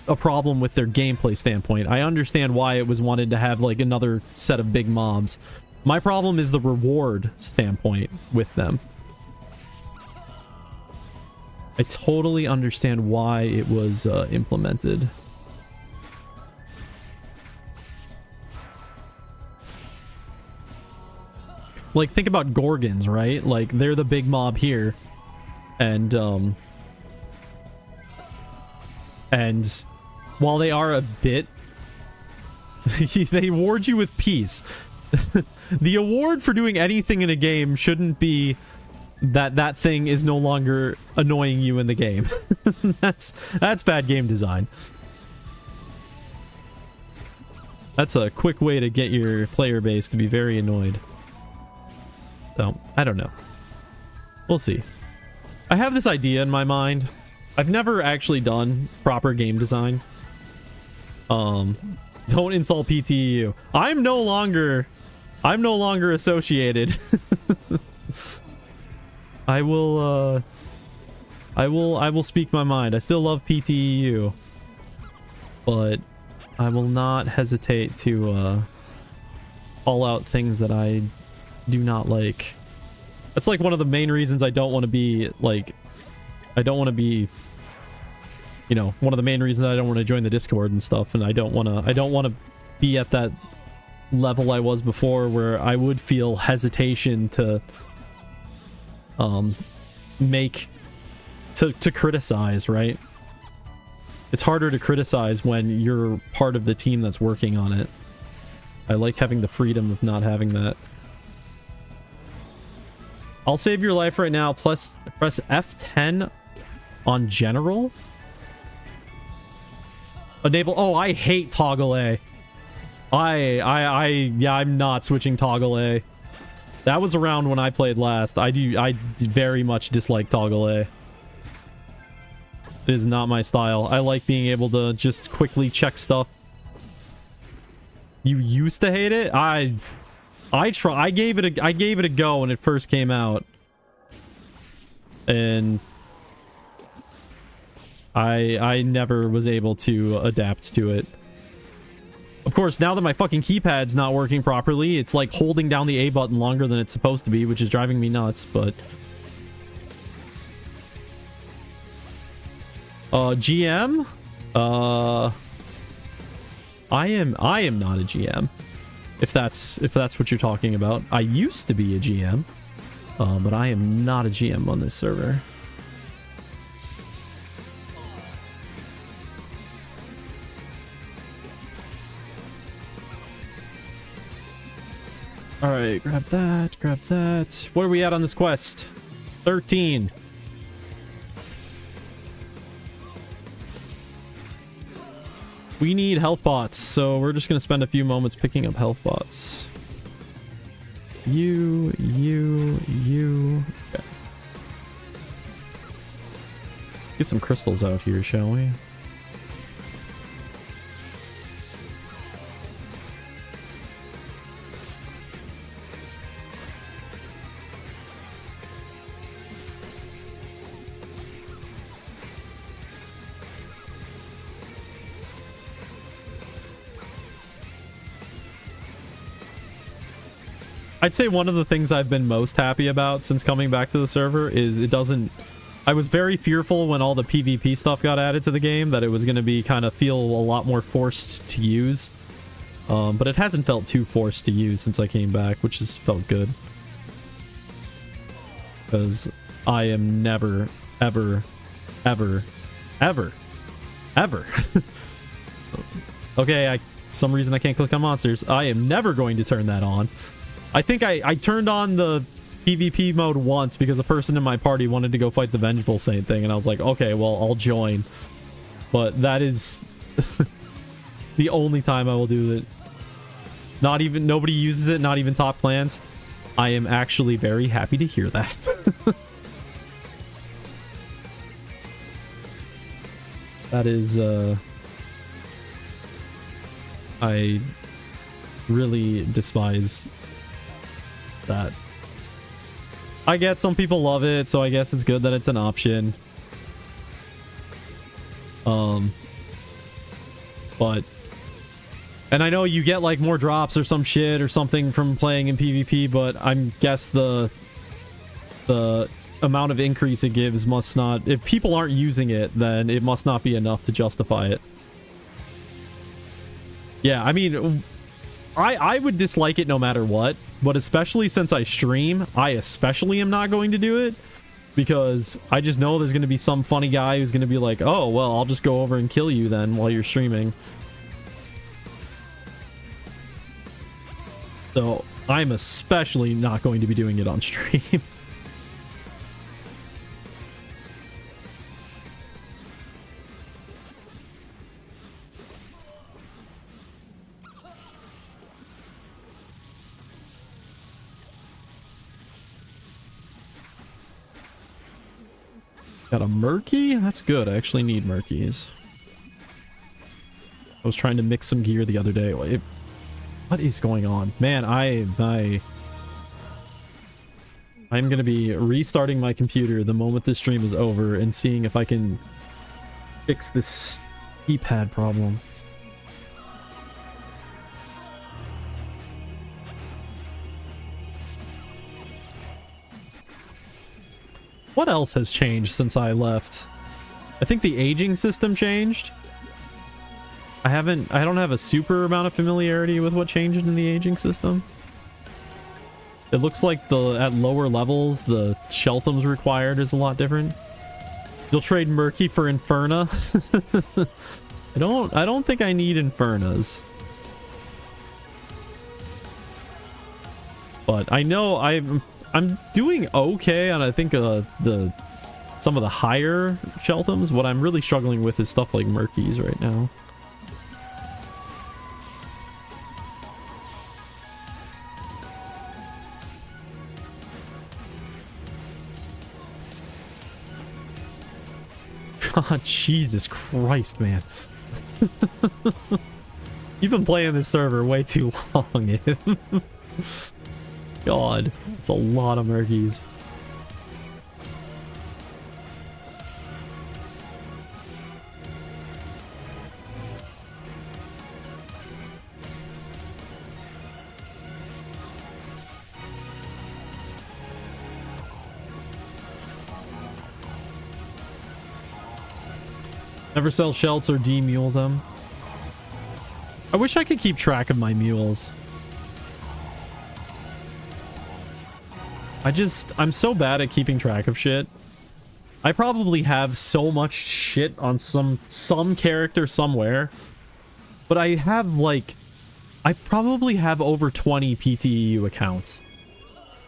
a problem with their gameplay standpoint. I understand why it was wanted to have like another set of big mobs. My problem is the reward standpoint with them. I totally understand why it was implemented. Like, think about Gorgons, right? Like, they're the big mob here. And while they are a bit... they award you with peace. The award for doing anything in a game shouldn't be that thing is no longer annoying you in the game. That's bad game design. That's a quick way to get your player base to be very annoyed. So, I don't know. We'll see. I have this idea in my mind. I've never actually done proper game design. Don't insult PTEU. I'm no longer associated. I will speak my mind. I still love PTEU, but I will not hesitate to call out things that I do not like. That's like one of the main reasons I don't want to be like, you know, one of the main reasons I don't want to join the Discord and stuff, and I don't want to be at that level I was before where I would feel hesitation to to criticize, right? It's harder to criticize when you're part of the team that's working on it. I like having the freedom of not having that. I'll save your life right now, plus press F10 on general. Enable. Oh, I hate toggle A. Yeah, I'm not switching toggle A. That was around when I played last. I very much dislike toggle A. It is not my style. I like being able to just quickly check stuff. You used to hate it? I gave it a go when it first came out. And I never was able to adapt to it. Of course, now that my fucking keypad's not working properly, it's like holding down the A button longer than it's supposed to be, which is driving me nuts, but... GM? I am not a GM. If that's what you're talking about. I used to be a GM, but I am not a GM on this server. All right, grab that, grab that. What are we at on this quest? 13. We need health bots, so we're just gonna spend a few moments picking up health bots. You. Okay. Let's get some crystals out here, shall we? I'd say one of the things I've been most happy about since coming back to the server is it doesn't... I was very fearful when all the PvP stuff got added to the game that it was going to be kind of feel a lot more forced to use. But it hasn't felt too forced to use since I came back, which has felt good. Because I am never, ever, ever, ever, ever... Okay, some reason I can't click on monsters. I am never going to turn that on. I think I turned on the PvP mode once because a person in my party wanted to go fight the Vengeful Saint thing, and I was like, okay, well, I'll join. But that is the only time I will do it. Nobody uses it, not even top clans. I am actually very happy to hear that. That is, I really despise that. I get some people love it, so I guess it's good that it's an option. But... And I know you get like more drops or some shit or something from playing in PvP, but I guess the amount of increase it gives must not... If people aren't using it, then it must not be enough to justify it. Yeah, I mean... I would dislike it no matter what, but especially since I stream, I especially am not going to do it, because I just know there's going to be some funny guy who's going to be like, oh, well, I'll just go over and kill you then while you're streaming. So I'm especially not going to be doing it on stream. Got a Murky? That's good. I actually need Murkies. I was trying to mix some gear the other day. What is going on? Man, I'm gonna be restarting my computer the moment this stream is over and seeing if I can fix this keypad problem. What else has changed since I left? I think the aging system changed. I don't have a super amount of familiarity with what changed in the aging system. It looks like at lower levels, the Sheltums required is a lot different. You'll trade Murky for Inferna? I don't think I need Infernas. But I know I'm doing okay on, I think, some of the higher Sheltums. What I'm really struggling with is stuff like Murkies right now. God, Jesus Christ, man. You've been playing this server way too long. God, it's a lot of Murkies. Never sell shelts or demule them. I wish I could keep track of my mules. I'm so bad at keeping track of shit. I probably have so much shit on some character somewhere. But I have like... I probably have over 20 PTEU accounts.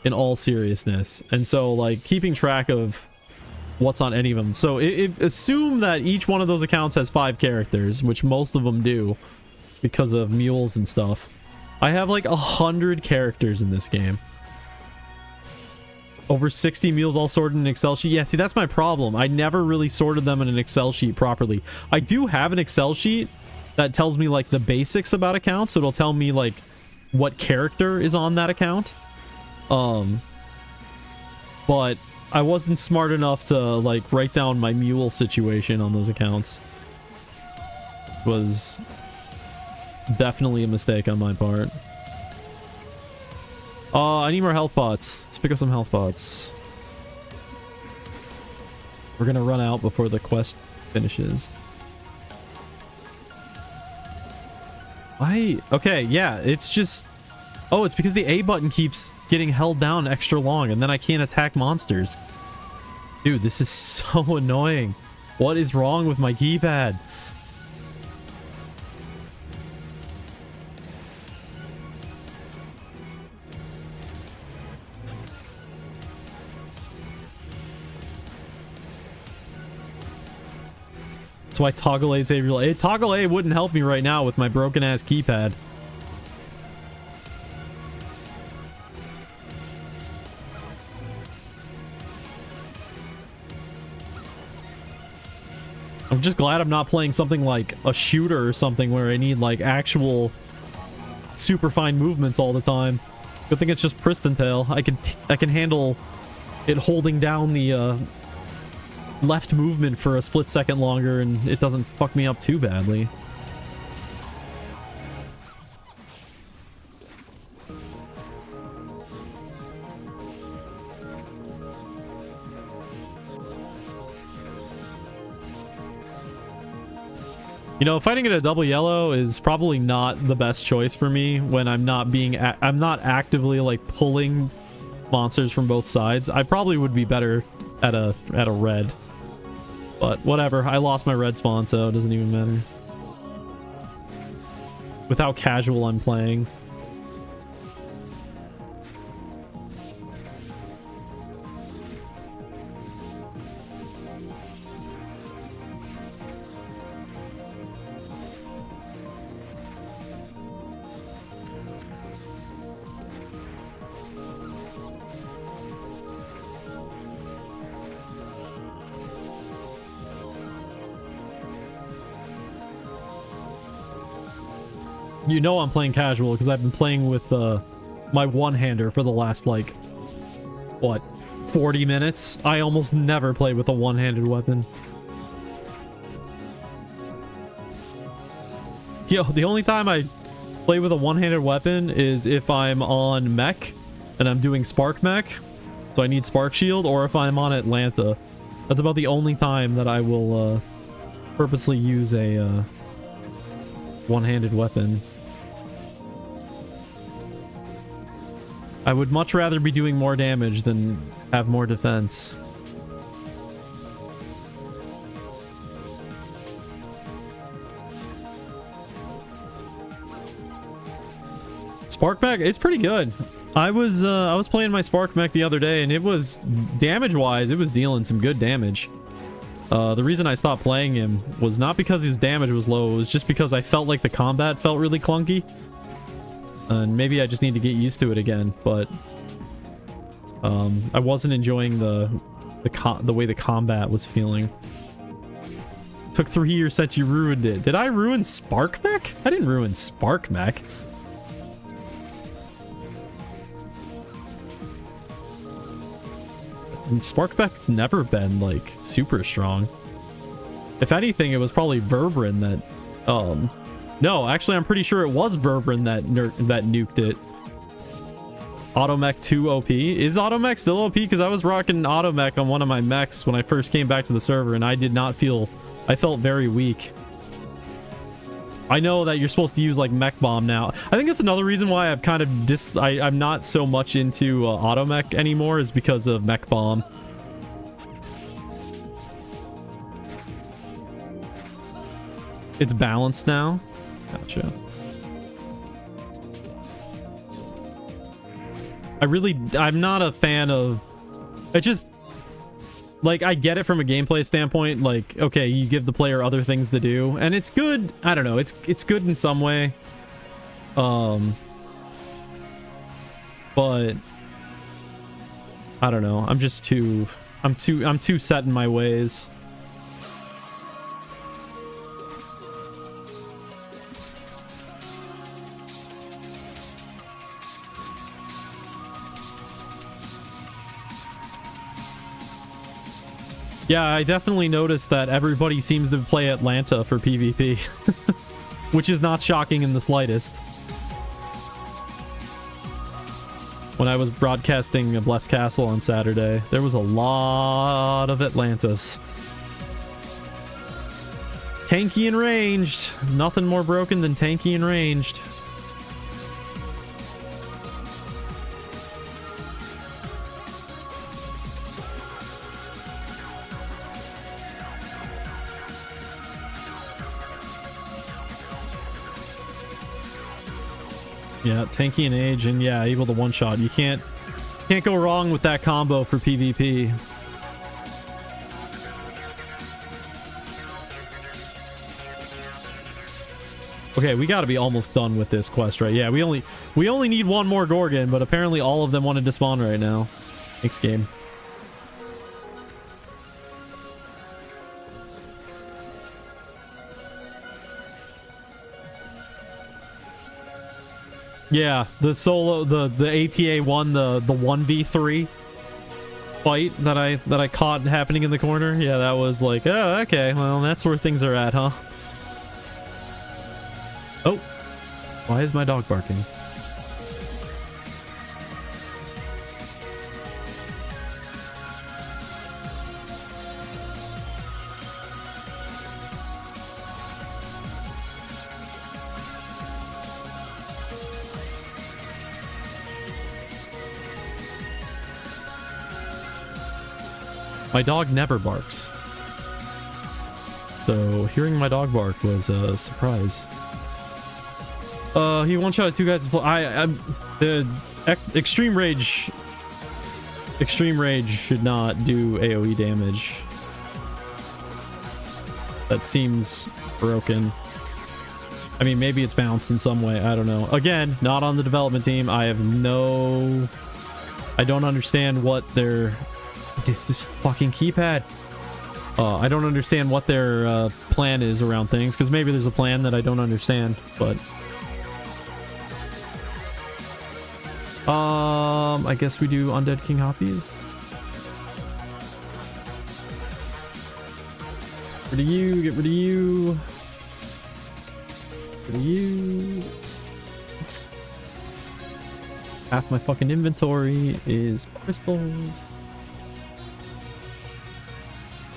In all seriousness. And so like keeping track of what's on any of them. So assume that each one of those accounts has 5 characters, which most of them do because of mules and stuff. I have like 100 characters in this game. Over 60 mules all sorted in an Excel sheet. Yeah, see, that's my problem. I never really sorted them in an Excel sheet properly. I do have an Excel sheet that tells me like the basics about accounts. So it'll tell me like what character is on that account. But I wasn't smart enough to like write down my mule situation on those accounts. It was definitely a mistake on my part. I need more health pots. Let's pick up some health pots. We're gonna run out before the quest finishes. Okay, yeah, it's just... Oh, it's because the A button keeps getting held down extra long, and then I can't attack monsters. Dude, this is so annoying. What is wrong with my keypad? That's why Toggle A save your life. Toggle A wouldn't help me right now with my broken ass keypad. I'm just glad I'm not playing something like a shooter or something where I need like actual super fine movements all the time. Good thing it's just Pristontale. I can handle it holding down the left movement for a split second longer, and it doesn't fuck me up too badly. You know, fighting at a double yellow is probably not the best choice for me when I'm not actively like pulling monsters from both sides. I probably would be better at a red. But whatever, I lost my red spawn, so it doesn't even matter. With how casual I'm playing. You know I'm playing casual because I've been playing with my one-hander for the last, like, what, 40 minutes? I almost never play with a one-handed weapon. Yo, the only time I play with a one-handed weapon is if I'm on mech and I'm doing spark mech, so I need spark shield, or if I'm on Atlanta. That's about the only time that I will purposely use a one-handed weapon. I would much rather be doing more damage than have more defense. Spark mech, it's pretty good. I was playing my spark mech the other day, and it was damage-wise, it was dealing some good damage. The reason I stopped playing him was not because his damage was low, it was just because I felt like the combat felt really clunky. And maybe I just need to get used to it again, but I wasn't enjoying the way the combat was feeling. Took 3 years since you ruined it. Did I ruin Spark Mech? I didn't ruin Spark Mech. Spark Mech's never been, like, super strong. If anything, it was probably Verbrin that, no, actually, I'm pretty sure it was Verbrin that nuked it. Automech 2 OP? Is Automech still OP? Because I was rocking Automech on one of my mechs when I first came back to the server, and I did not feel... I felt very weak. I know that you're supposed to use, like, Mech Bomb now. I think that's another reason why I've kind of I'm not so much into Automech anymore, is because of Mech Bomb. It's balanced now? Gotcha. I'm not a fan of... It just... Like, I get it from a gameplay standpoint. Like, okay, you give the player other things to do. And it's good. I don't know. It's good in some way. But... I don't know. I'm just too... I'm too set in my ways. Yeah, I definitely noticed that everybody seems to play Atlanta for PvP, which is not shocking in the slightest. When I was broadcasting Blessed Castle on Saturday, there was a lot of Atlantis. Tanky and ranged. Nothing more broken than tanky and ranged. Yeah, tanky and age, and yeah, able to one-shot. You can't go wrong with that combo for PvP. Okay, we got to be almost done with this quest, right? Yeah, we only need one more Gorgon, but apparently all of them wanted to spawn right now. Thanks, game. Yeah, the solo, the ATA won the 1v3 fight that I caught happening in the corner. Yeah, that was like, oh, okay, well, that's where things are at, huh? Oh, why is my dog barking? My dog never barks. So hearing my dog bark was a surprise. He one-shotted 2 guys. The extreme rage should not do AoE damage. That seems broken. I mean, maybe it's balanced in some way. I don't know. Again, not on the development team. I don't understand what their... This fucking keypad. I don't understand what their plan is around things, because maybe there's a plan that I don't understand, but... I guess we do Undead King Hoppies. Get rid of you, get rid of you. Get rid of you. Half my fucking inventory is crystals.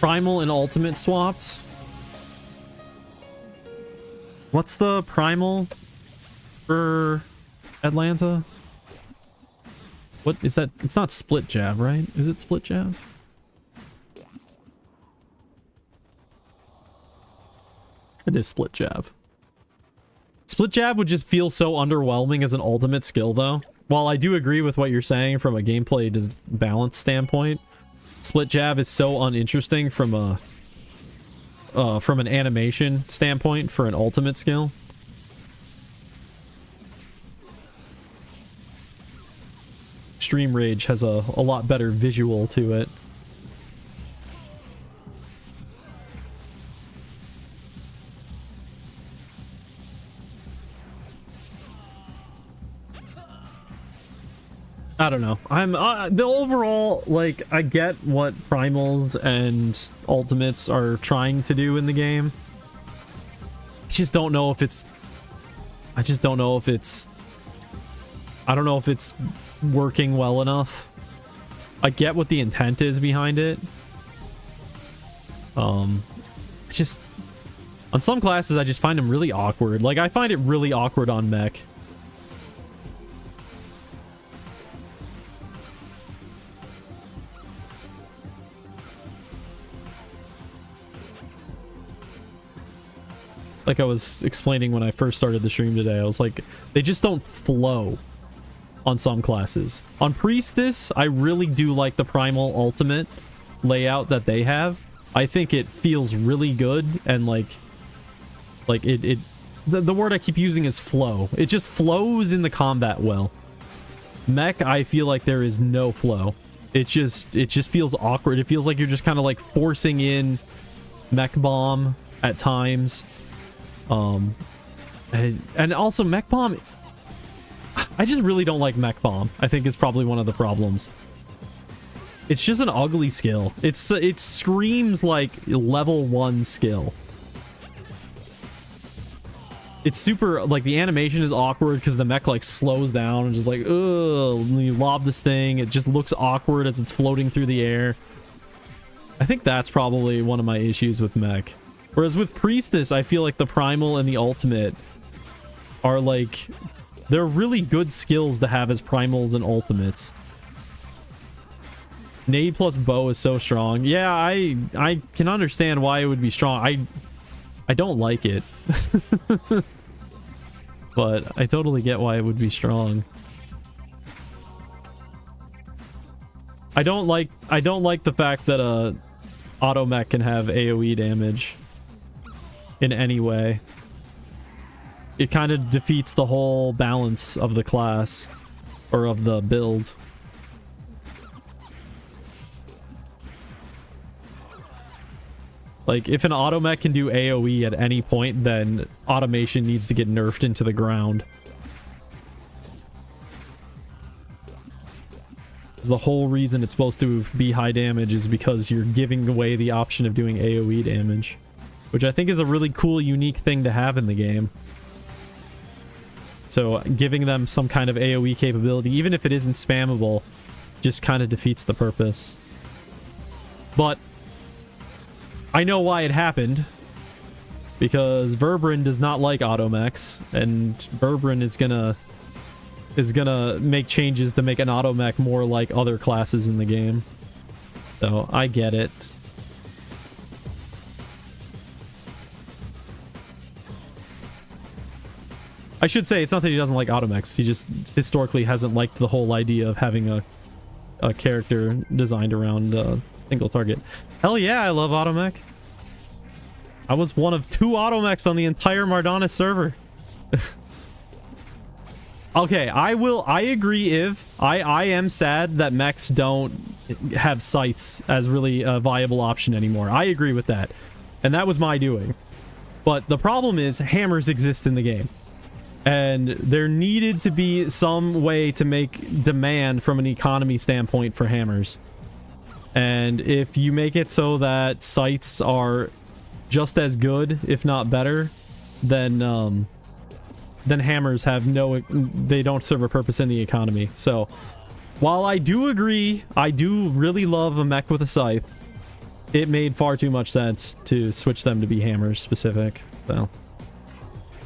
Primal and Ultimate swapped. What's the Primal for Atlanta? What is that? It's not Split Jab, right? Is it Split Jab? It is Split Jab. Split Jab would just feel so underwhelming as an ultimate skill, though. While I do agree with what you're saying from a gameplay balance standpoint, Split Jab is so uninteresting from an animation standpoint for an ultimate skill. Extreme Rage has a lot better visual to it. I don't know. I'm the overall, like, I get what primals and ultimates are trying to do in the game. I just don't know if it's I don't know if it's working well enough. I get what the intent is behind it. Just on some classes I just find them really awkward. Like, I find it really awkward on mech. Like I was explaining when I first started the stream today, I was like, they just don't flow on some classes. On Priestess, I really do like the Primal Ultimate layout that they have. I think it feels really good, and the word I keep using is flow. It just flows in the combat well. Mech, I feel like there is no flow. It just feels awkward. It feels like you're just kind of like forcing in mech bomb at times. And also mech bomb, I just really don't like mech bomb. I think is probably one of the problems. It's just an ugly skill. It screams like level 1 skill. It's super, like, the animation is awkward because the mech like slows down and just like, ugh, when you lob this thing, it just looks awkward as it's floating through the air. I think that's probably one of my issues with mech. Whereas with Priestess, I feel like the Primal and the Ultimate are like, they're really good skills to have as Primals and Ultimates. Nade plus bow is so strong. Yeah, I can understand why it would be strong. I don't like it. But I totally get why it would be strong. I don't like the fact that auto mech can have AoE damage in any way. It kind of defeats the whole balance of the class or of the build. Like, if an automech can do AoE at any point, then automation needs to get nerfed into the ground. The whole reason it's supposed to be high damage is because you're giving away the option of doing AoE damage, which I think is a really cool, unique thing to have in the game. So giving them some kind of AoE capability, even if it isn't spammable, just kind of defeats the purpose. But I know why it happened, because Verberin does not like automechs, and Verberin is gonna make changes to make an automech more like other classes in the game. So I get it. I should say it's not that he doesn't like automechs, he just historically hasn't liked the whole idea of having a character designed around single target. Hell yeah, I love automech. I was one of 2 automechs on the entire Mardonis server. Okay, I agree, if I am sad that mechs don't have sights as really a viable option anymore. I agree with that. And that was my doing. But the problem is hammers exist in the game. And there needed to be some way to make demand from an economy standpoint for hammers. And if you make it so that sights are just as good, if not better, then hammers have they don't serve a purpose in the economy. So while I do agree, I do really love a mech with a scythe, it made far too much sense to switch them to be hammers specific. So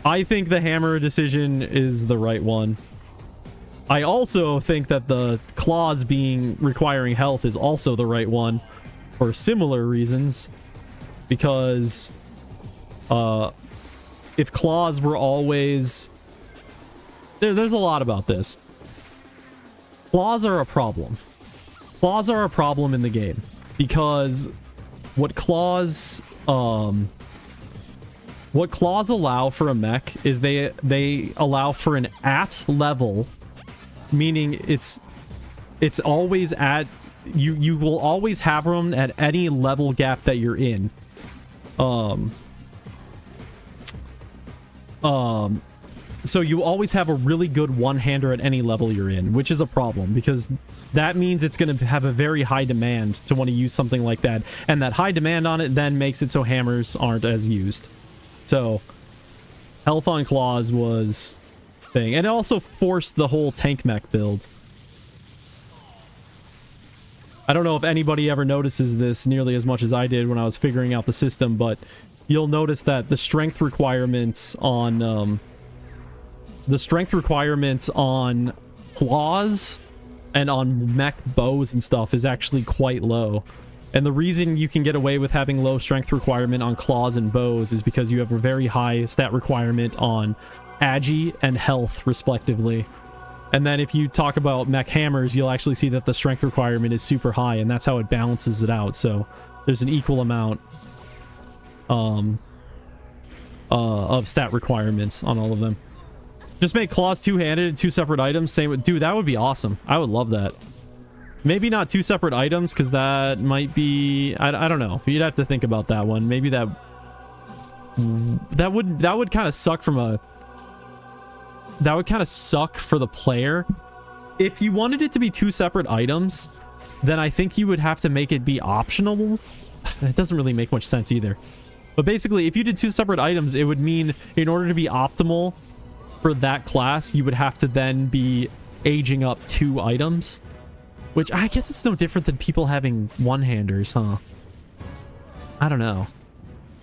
I think the hammer decision is the right one. I also think that the claws requiring health is also the right one for similar reasons, because if claws were always... There's a lot about this. Claws are a problem. Claws are a problem in the game, because what claws allow for a mech is they allow for an at level, meaning it's always at... You will always have them at any level gap that you're in. So you always have a really good one-hander at any level you're in, which is a problem because that means it's going to have a very high demand to want to use something like that. And that high demand on it then makes it so hammers aren't as used. So health on claws was thing. And it also forced the whole tank mech build. I don't know if anybody ever notices this nearly as much as I did when I was figuring out the system, but you'll notice that the strength requirements on claws and on mech bows and stuff is actually quite low. And the reason you can get away with having low strength requirement on claws and bows is because you have a very high stat requirement on agi and health, respectively. And then if you talk about mech hammers, you'll actually see that the strength requirement is super high, and that's how it balances it out. So there's an equal amount of stat requirements on all of them. Just make claws two-handed, 2 separate items. Same with, dude, that would be awesome. I would love that. Maybe not 2 separate items, because that might be... I don't know. You'd have to think about that one. Maybe that would kind of suck from a... That would kind of suck for the player. If you wanted it to be 2 separate items, then I think you would have to make it be optional. It doesn't really make much sense either. But basically, if you did 2 separate items, it would mean in order to be optimal for that class, you would have to then be aging up 2 items. Which, I guess it's no different than people having one-handers, huh? I don't know.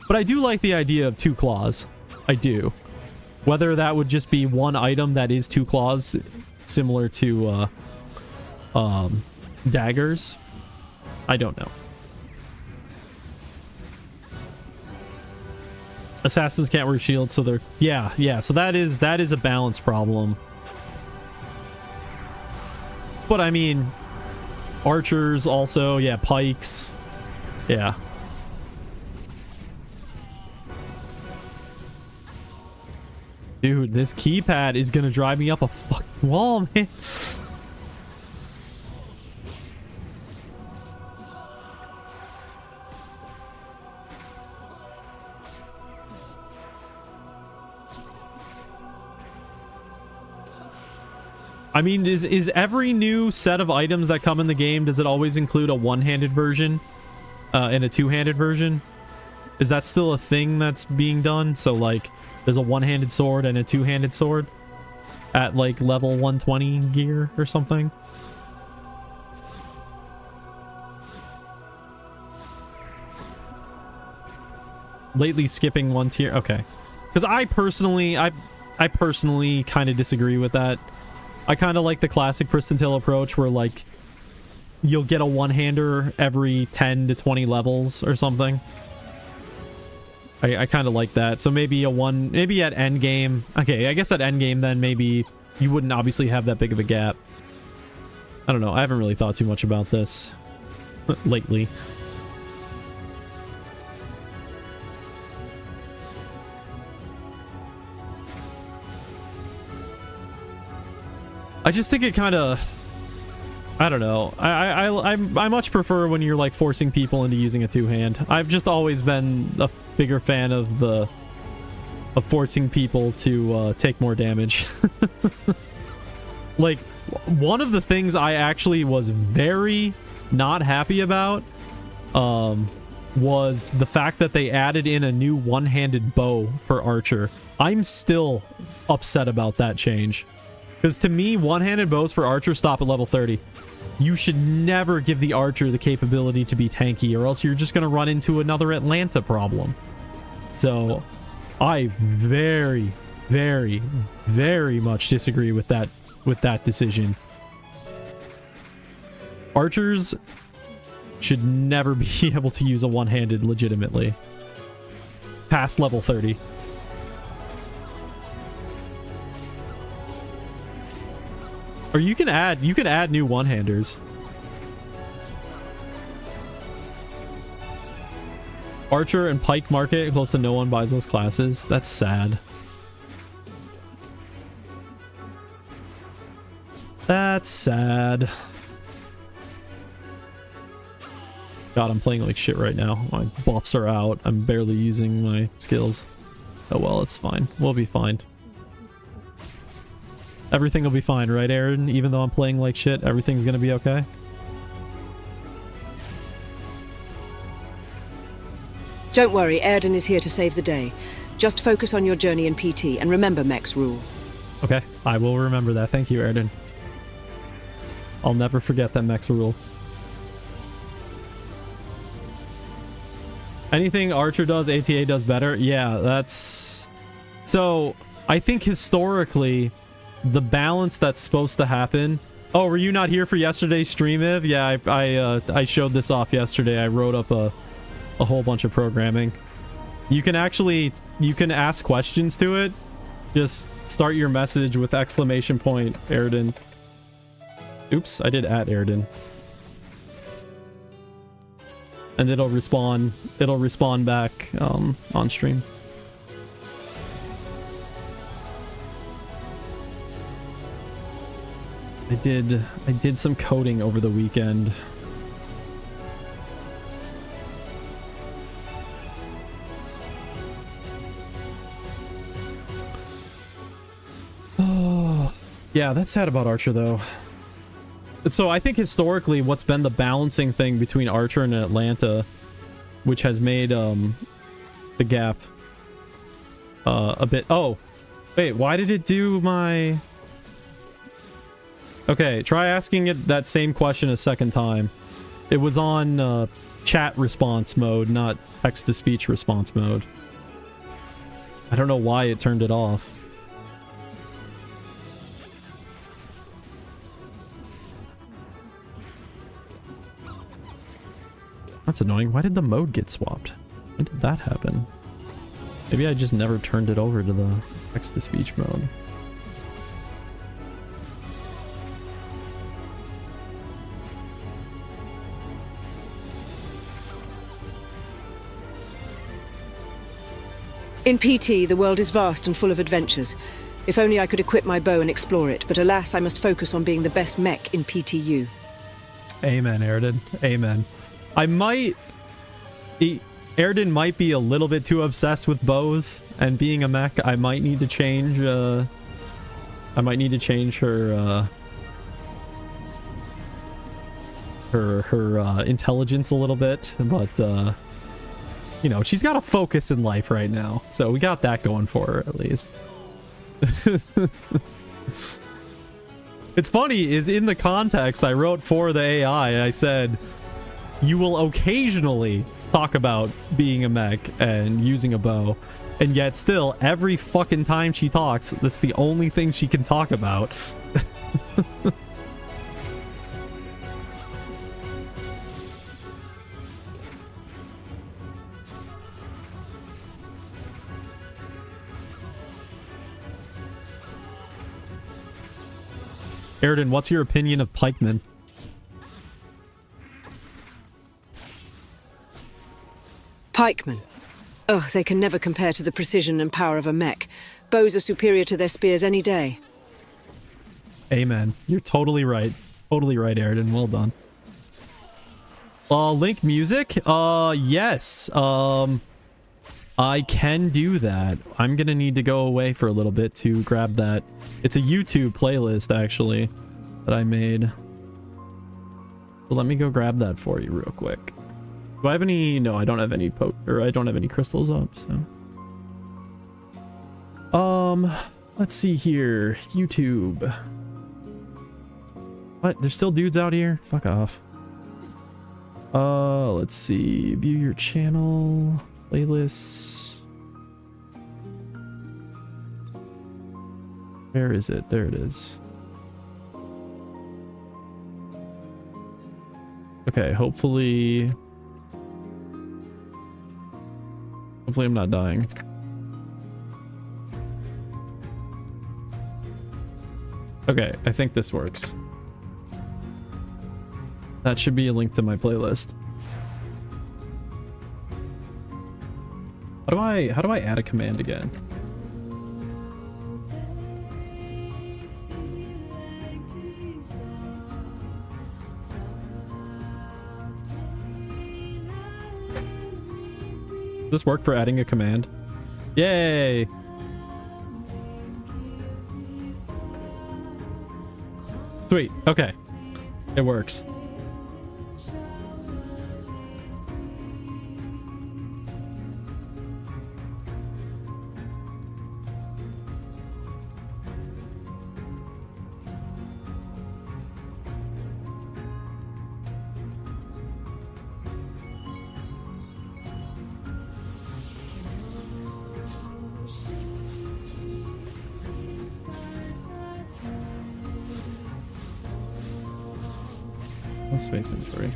But I do like the idea of 2 claws. I do. Whether that would just be 1 item that is 2 claws, similar to daggers, I don't know. Assassins can't wear shields, so they're... Yeah, so that is a balance problem. But I mean, archers also, yeah, pikes, yeah. Dude, this keypad is gonna drive me up a fucking wall, man. I mean, is every new set of items that come in the game, does it always include a one-handed version and a two-handed version? Is that still a thing that's being done? So, like, there's a one-handed sword and a two-handed sword at, like, level 120 gear or something? Lately skipping 1 tier? Okay. Because I personally kind of disagree with that. I kind of like the classic Pristontale approach where, like, you'll get a one-hander every 10 to 20 levels or something. I kind of like that. So maybe maybe at endgame. Okay, I guess at endgame then maybe you wouldn't obviously have that big of a gap. I don't know. I haven't really thought too much about this lately. I just think it kind of... I don't know. I much prefer when you're, like, forcing people into using a two-hand. I've just always been a bigger fan of forcing people to take more damage. Like, one of the things I actually was very not happy about was the fact that they added in a new one-handed bow for Archer. I'm still upset about that change. Because to me, one-handed bows for Archer stop at level 30. You should never give the Archer the capability to be tanky, or else you're just going to run into another Atlanta problem. So, I very, very, very much disagree with that decision. Archers should never be able to use a one-handed legitimately. Past level 30. Or you can add new one-handers. Archer and Pike market, close to no one buys those classes. That's sad. That's sad. God, I'm playing like shit right now. My buffs are out. I'm barely using my skills. Oh well, it's fine. We'll be fine. Everything will be fine, right, Aaron? Even though I'm playing like shit, everything's gonna be okay? Don't worry, Airden is here to save the day. Just focus on your journey in PT, and remember Mech's rule. Okay, I will remember that. Thank you, Airden. I'll never forget that Mech's rule. Anything Archer does, ATA does better? Yeah, that's... So, I think historically, the balance that's supposed to happen... Oh, were you not here for yesterday's stream, Iv? Yeah, I showed this off yesterday. I wrote up a whole bunch of programming. You can actually... You can ask questions to it. Just start your message with exclamation point, Airden. Oops, I did at Airden. And it'll respawn back on stream. I did some coding over the weekend. Oh, yeah, that's sad about Archer though. So I think historically what's been the balancing thing between Archer and Atlanta, which has made the gap a bit... Oh, wait, why did it do my... Okay, try asking it that same question a second time. It was on chat response mode, not text-to-speech response mode. I don't know why it turned it off. That's annoying. Why did the mode get swapped? When did that happen? Maybe I just never turned it over to the text-to-speech mode. In PT, the world is vast and full of adventures. If only I could equip my bow and explore it, but alas, I must focus on being the best mech in PTU. Amen, Airden. Amen. I might... Airden might be a little bit too obsessed with bows and being a mech. I might need to change, her, her intelligence a little bit, but, you know, she's got a focus in life right now, so we got that going for her, at least. It's funny, is in the context I wrote for the AI, I said... You will occasionally talk about being a mech and using a bow, and yet still, every fucking time she talks, that's the only thing she can talk about. Airden, what's your opinion of pikemen? Pikemen. Oh, they can never compare to the precision and power of a mech. Bows are superior to their spears any day. Amen. You're totally right. Totally right, Airden. Well done. Link music? Yes. I can do that. I'm gonna need to go away for a little bit to grab that. It's a YouTube playlist, actually, that I made. So let me go grab that for you real quick. Do I have any? No, I don't have any I don't have any crystals up, so. Let's see here. YouTube. What? There's still dudes out here? Fuck off. Let's see. View your channel. Playlists. Where is it? There it is. Okay, hopefully I'm not dying. Okay, I think this works. That should be a link to my playlist. How do I add a command again? Does this work for adding a command? Sweet. Okay. It works. No space inventory.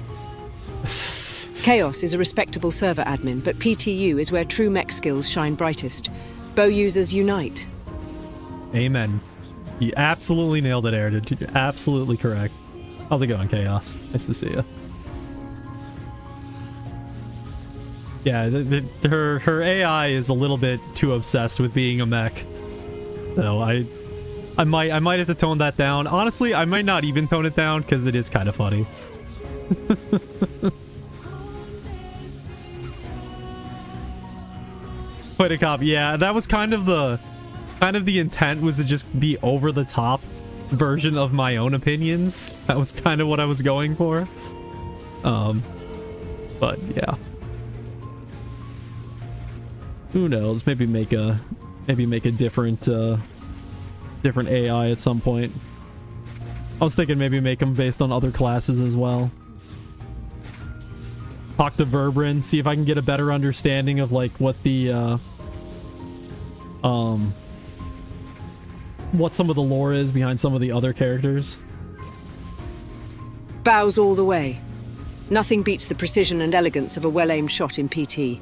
Chaos is a respectable server admin, but PTU is where true mech skills shine brightest. Bow users unite. Amen. You absolutely nailed it, Air. You're absolutely correct. How's it going, Chaos? Nice to see you. Yeah, her AI is a little bit too obsessed with being a mech. So I might have to tone that down. Honestly, I might not even tone it down because it is kind of funny. Quite a cop. Yeah, that was kind of the intent, was to just be over the top version of my own opinions. That was kind of what I was going for. But yeah. Who knows? Maybe make a different different AI at some point. I was thinking maybe make them based on other classes as well. Talk to Verbrin, see if I can get a better understanding of like what the what some of the lore is behind some of the other characters. Bows all the way. Nothing beats the precision and elegance of a well-aimed shot in PT.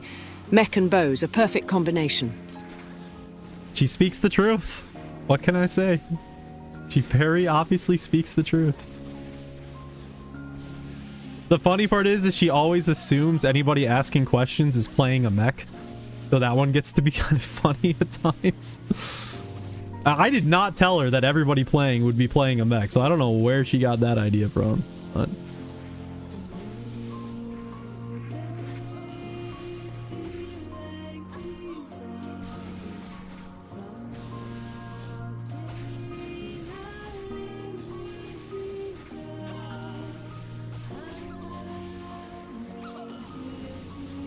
Mech and bows, a perfect combination. She speaks the truth. What can I say? She very obviously speaks the truth. The funny part is she always assumes anybody asking questions is playing a mech. So that one gets to be kind of funny at times. I did not tell her that everybody playing would be playing a mech, so I don't know where she got that idea from. But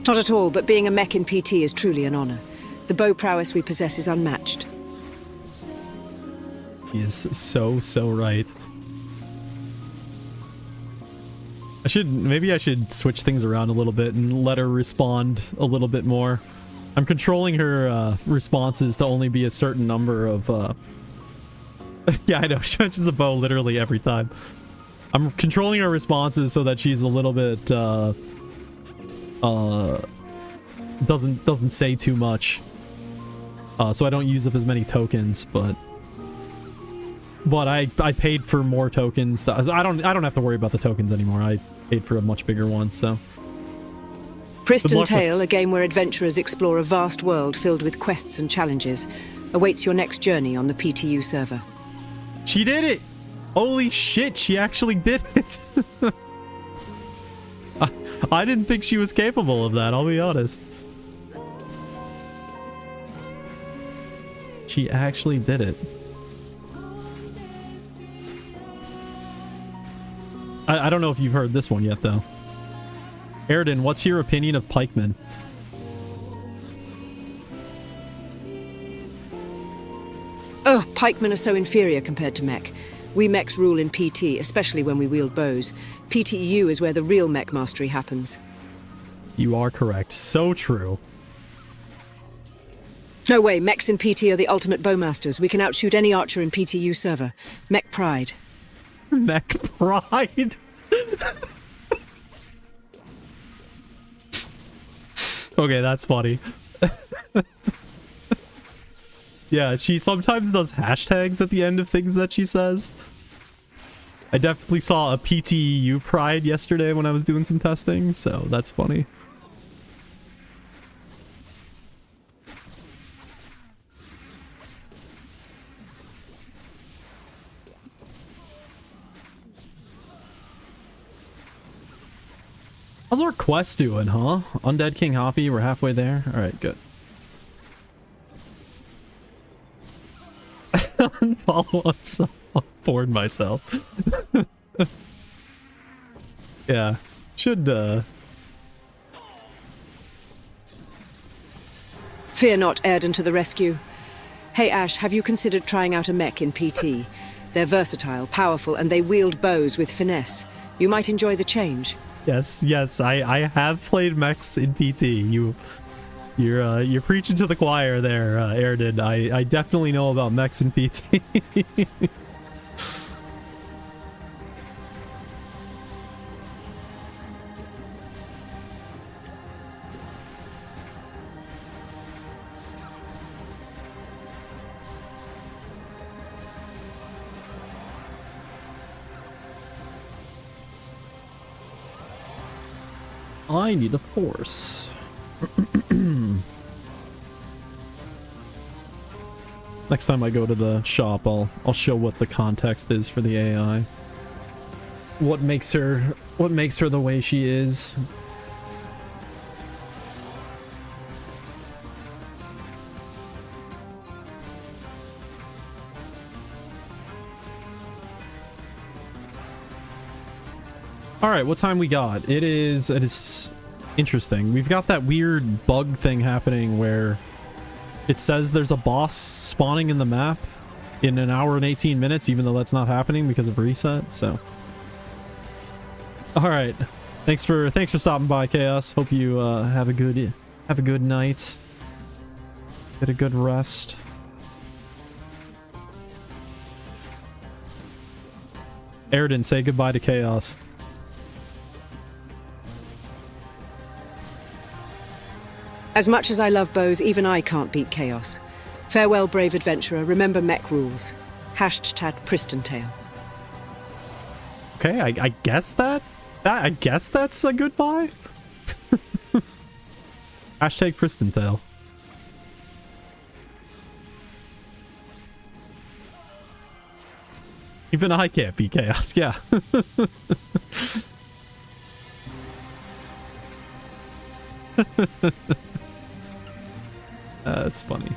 Not at all, but being a mech in PT is truly an honor. The bow prowess we possess is unmatched. he is so right. Maybe I should switch things around a little bit and let her respond a little bit more. I'm controlling her responses to only be a certain number of yeah, I know, she mentions a bow literally every time. I'm controlling her responses so that she's a little bit doesn't say too much, so I don't use up as many tokens. But I paid for more tokens. I don't have to worry about the tokens anymore. I paid for a much bigger one. So Pristontale, a game where adventurers explore a vast world filled with quests and challenges, awaits your next journey on the PTU server. She did it! Holy shit, she actually did it! I didn't think she was capable of that, I'll be honest. She actually did it. I don't know if you've heard this one yet, though. Airden, what's your opinion of pikemen? Oh, pikemen are so inferior compared to mech. We mechs rule in PT, especially when we wield bows. PTEU is where the real mech mastery happens. You are correct. So true. No way, mechs in PT are the ultimate bowmasters. We can outshoot any archer in PTU server. Mech pride. Mech pride? Okay, that's funny. Yeah, she sometimes does hashtags at the end of things that she says. I definitely saw a PTU pride yesterday when I was doing some testing, so that's funny. How's our quest doing, huh? Undead King Hoppy, we're halfway there. Alright, good. Follow on board myself. Yeah, should Fear not, Airden to the rescue. Hey Ash, have you considered trying out a mech in PT? They're versatile, powerful, and they wield bows with finesse. You might enjoy the change. Yes, I have played mechs in PT. You're preaching to the choir there, Airden. I definitely know about mechs in PT. I need a force. Next time I go to the shop, I'll show what the context is for the AI. What makes her the way she is. All right, what time we got? It is interesting. We've got that weird bug thing happening where it says there's a boss spawning in the map in an hour and 18 minutes, even though that's not happening because of reset. So, all right, thanks for stopping by, Chaos. Hope you have a good night. Get a good rest. Airden, say goodbye to Chaos. As much as I love bows, even I can't beat chaos. Farewell, brave adventurer. Remember mech rules. Hashtag Pristontale. Okay, I guess I guess that's a goodbye. Hashtag Pristontale. Even I can't beat chaos. Yeah. That's funny.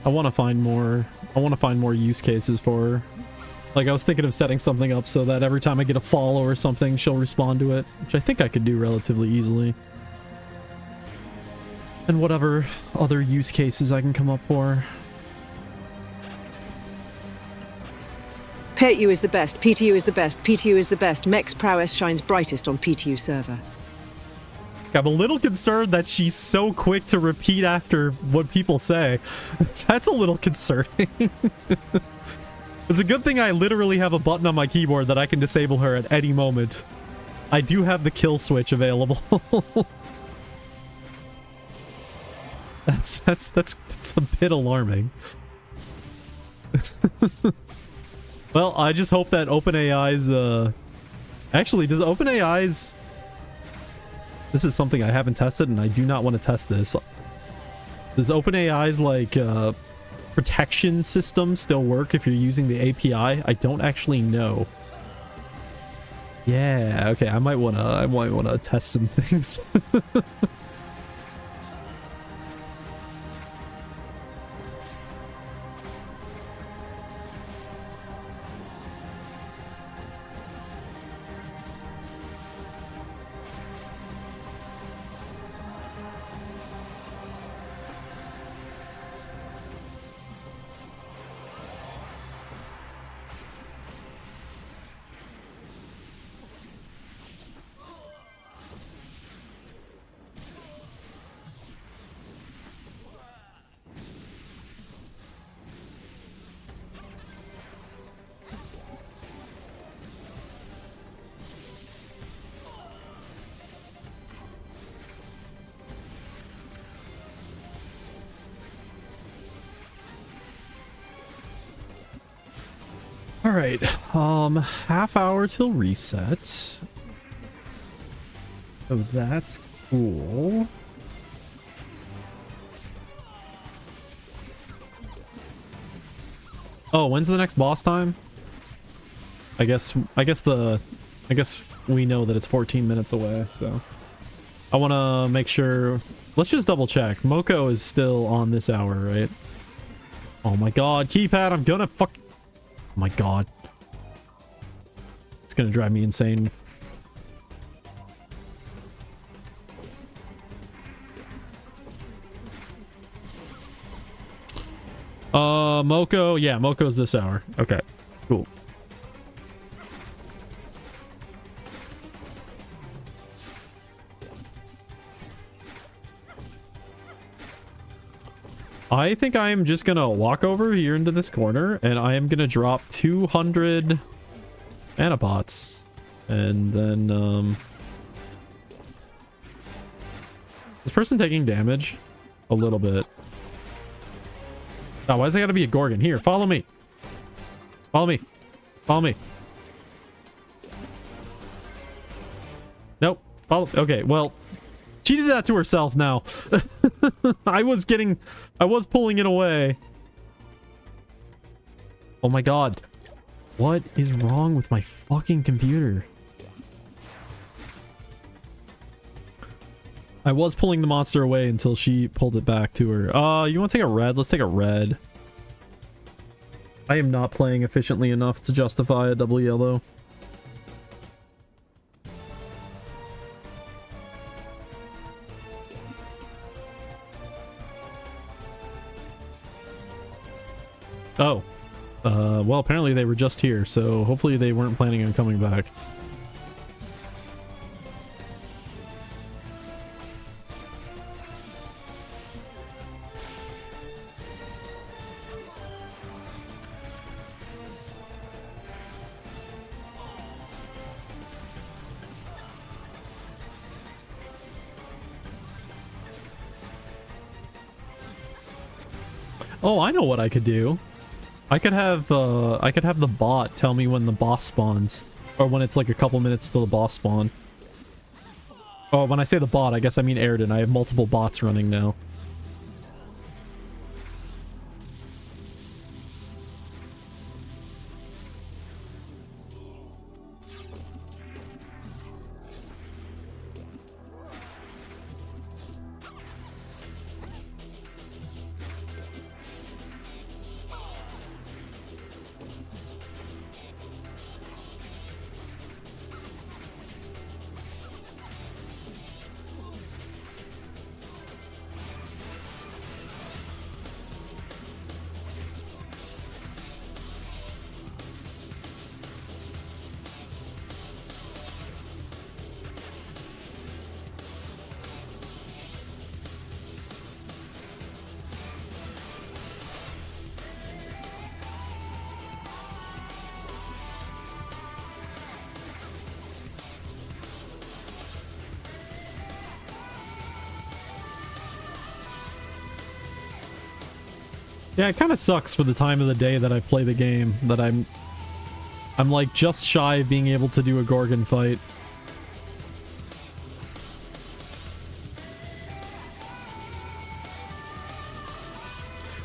I want to find more use cases for her. Like, I was thinking of setting something up so that every time I get a follow or something, she'll respond to it, which I think I could do relatively easily. And whatever other use cases I can come up for. PTU is the best. PTU is the best. PTU is the best. Mech's prowess shines brightest on PTU server. I'm a little concerned that she's so quick to repeat after what people say. That's a little concerning. It's a good thing I literally have a button on my keyboard that I can disable her at any moment. I do have the kill switch available. That's a bit alarming. Well, I just hope that OpenAI's, actually, does OpenAI's... This is something I haven't tested, and I do not want to test this. Does OpenAI's, like, protection system still work if you're using the API? I don't actually know. Yeah, okay, I might wanna test some things. Alright, half hour till reset. So that's cool. Oh, when's the next boss time? I guess we know that it's 14 minutes away, so I want to make sure. Let's just double check. Moko is still on this hour, right? Oh my god, keypad, I'm gonna fuck. Oh my god. It's gonna drive me insane. Moko, yeah, Moko's this hour. Okay, cool. I think I am just gonna walk over here into this corner and I am gonna drop 200 nanobots. And then, is this person taking damage? A little bit. Oh, why does it gotta be a Gorgon? Here, follow me. Follow me. Follow me. Nope. Follow. Okay, well, she did that to herself now. I was pulling it away. Oh my god. What is wrong with my fucking computer? I was pulling the monster away until she pulled it back to her. You want to take a red? Let's take a red. I am not playing efficiently enough to justify a double yellow. Oh. Well, apparently they were just here, so hopefully they weren't planning on coming back. Oh, I know what I could do. I could have the bot tell me when the boss spawns, or when it's like a couple minutes till the boss spawn. Oh, when I say the bot, I guess I mean Airden. I have multiple bots running now. Yeah, it kind of sucks for the time of the day that I play the game, that I'm like just shy of being able to do a Gorgon fight.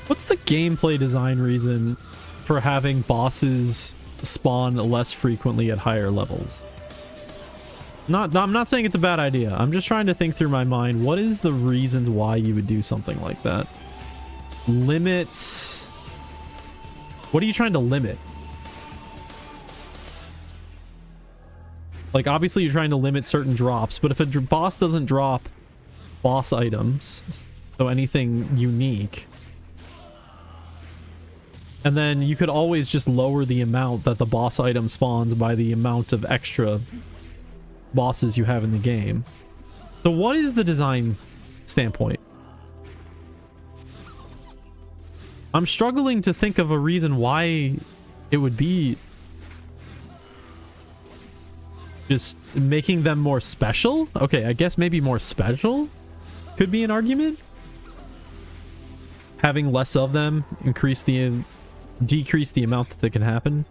What's the gameplay design reason for having bosses spawn less frequently at higher levels? I'm not saying it's a bad idea. I'm just trying to think through my mind. What is the reasons why you would do something like that? Limits. What are you trying to limit? Like, obviously you're trying to limit certain drops, but if a boss doesn't drop boss items, so anything unique, and then you could always just lower the amount that the boss item spawns by the amount of extra bosses you have in the game. So what is the design standpoint? I'm struggling to think of a reason why it would be just making them more special. Okay, I guess maybe more special could be an argument. Having less of them decrease the amount that can happen.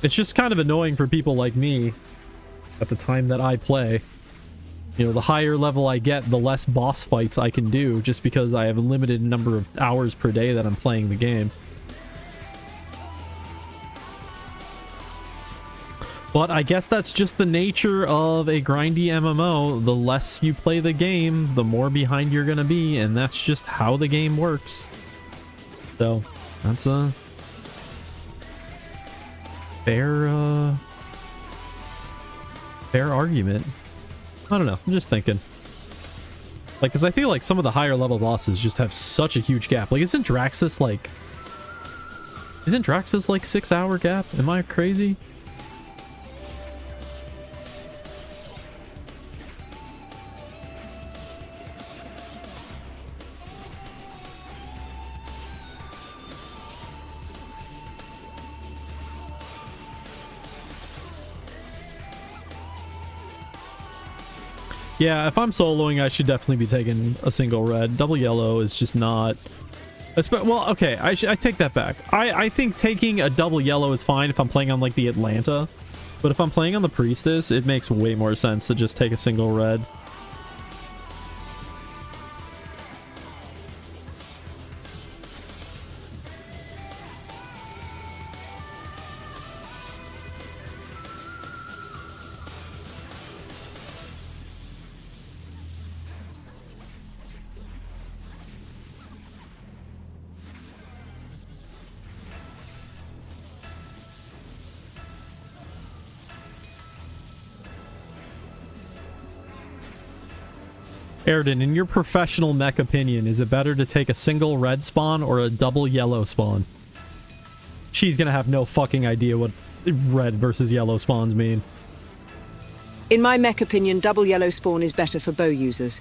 It's just kind of annoying for people like me at the time that I play. You know, the higher level I get, the less boss fights I can do, just because I have a limited number of hours per day that I'm playing the game. But I guess that's just the nature of a grindy MMO. The less you play the game, the more behind you're gonna be, and that's just how the game works. So, that's a fair argument. I don't know, I'm just thinking. Like, because I feel like some of the higher level bosses just have such a huge gap. Like, isn't Draxus like 6-hour gap? Am I crazy? Yeah, if I'm soloing, I should definitely be taking a single red. Double yellow is just not... Well, okay, I take that back. I think taking a double yellow is fine if I'm playing on, like, the Atlanta. But if I'm playing on the Priestess, it makes way more sense to just take a single red. Airden, in your professional mech opinion, is it better to take a single red spawn or a double yellow spawn? She's gonna have no fucking idea what red versus yellow spawns mean. In my mech opinion, double yellow spawn is better for bow users.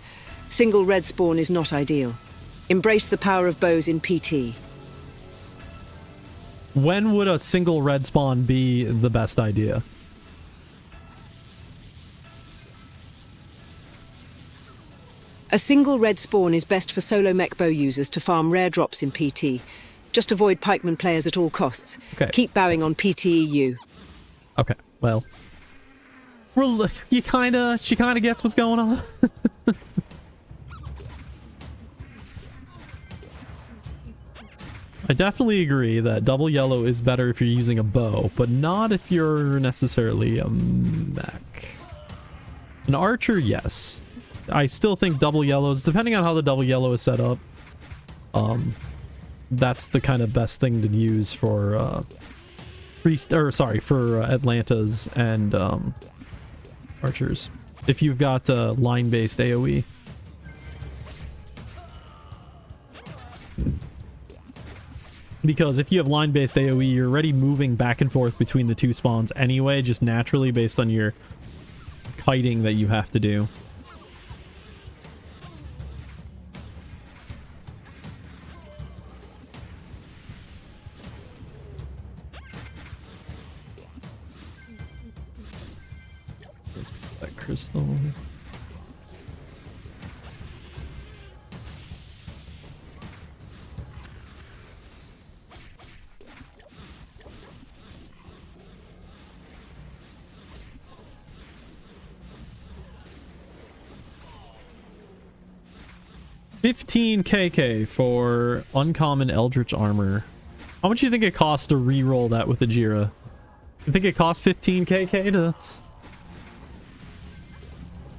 Single red spawn is not ideal. Embrace the power of bows in PT. When would a single red spawn be the best idea? A single red spawn is best for solo mech bow users to farm rare drops in PT. Just avoid pikeman players at all costs. Okay. Keep bowing on PT EU. Okay, well... she kinda gets what's going on. I definitely agree that double yellow is better if you're using a bow, but not if you're necessarily a mech. An archer, yes. I still think double yellows, depending on how the double yellow is set up, that's the kind of best thing to use for Atlantas and archers. If you've got line-based AoE. Because if you have line-based AoE, you're already moving back and forth between the two spawns anyway, just naturally based on your kiting that you have to do. Let's put that crystal. $15,000 for uncommon Eldritch armor. How much do you think it costs to re-roll that with Ajira? You think it costs $15,000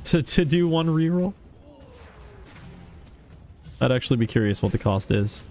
to do one re-roll? I'd actually be curious what the cost is.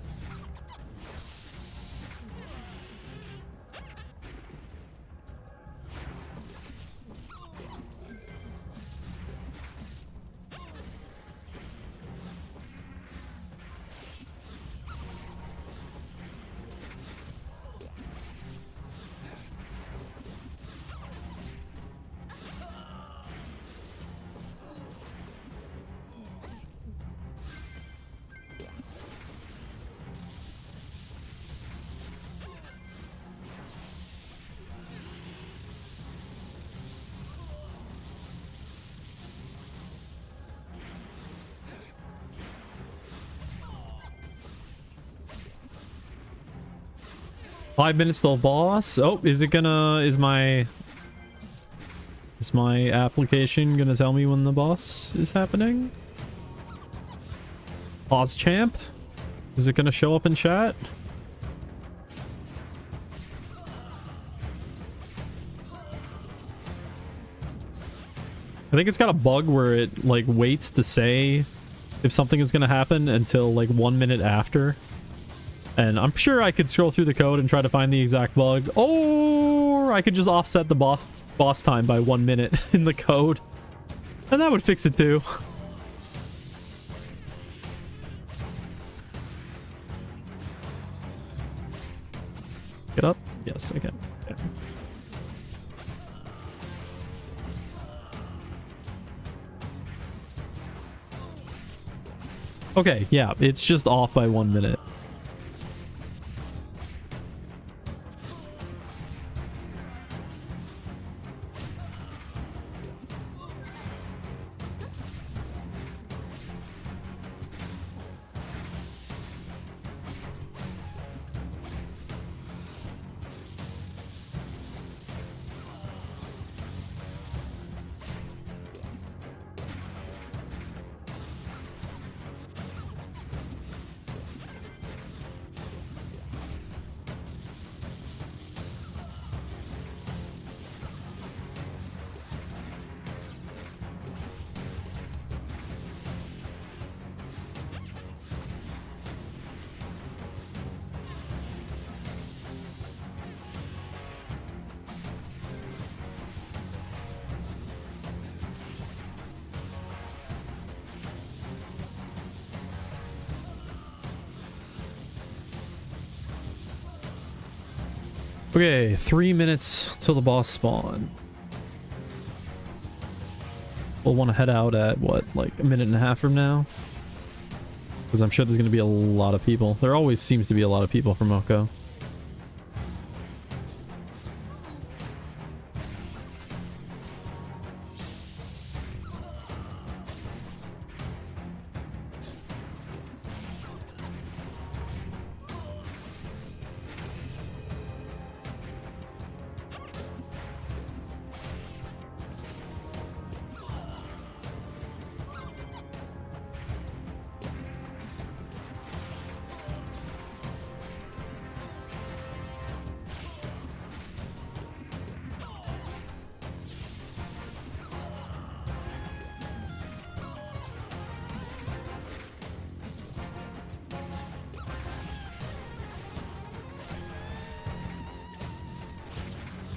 $5 till boss. Oh, is my application gonna tell me when the boss is happening? Pause champ? Is it gonna show up in chat? I think it's got a bug where it like waits to say if something is going to happen until like 1 minute after. And I'm sure I could scroll through the code and try to find the exact bug. Or I could just offset the boss time by 1 minute in the code. And that would fix it too. Get up? Yes, I can. Okay. Okay, yeah, it's just off by 1 minute. Okay, 3 minutes till the boss spawn. We'll want to head out at, what, like a minute and a half from now? Because I'm sure there's going to be a lot of people. There always seems to be a lot of people from Oko.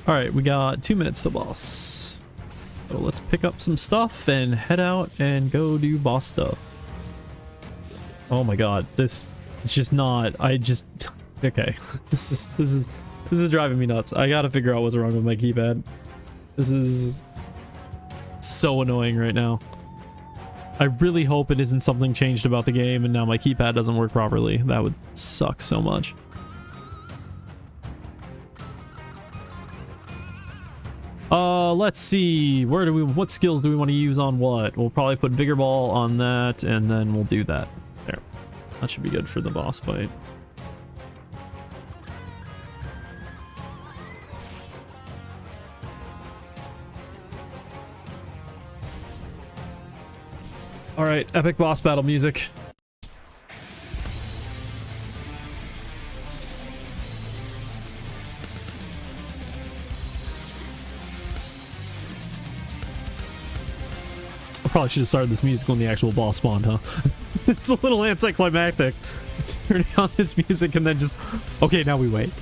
Alright, we got 2 minutes to boss. So let's pick up some stuff and head out and go do boss stuff. Oh my god, this is just not... Okay. This is driving me nuts. I gotta figure out what's wrong with my keypad. This is so annoying right now. I really hope it isn't something changed about the game and now my keypad doesn't work properly. That would suck so much. Let's see. What skills do we want to use on what? We'll probably put Vigor Ball on that, and then we'll do that. There. That should be good for the boss fight. Alright, epic boss battle music. Probably should have started this music when the actual boss spawned, huh? It's a little anticlimactic. Turning on this music and then just... Okay, now we wait.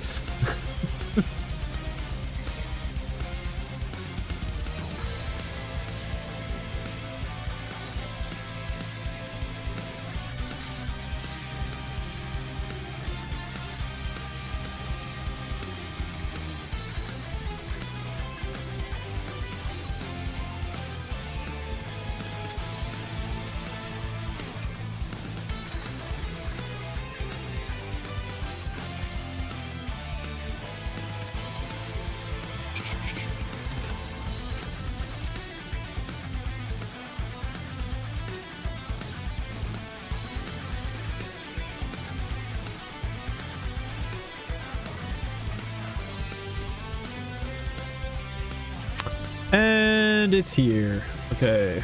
And it's here. Okay.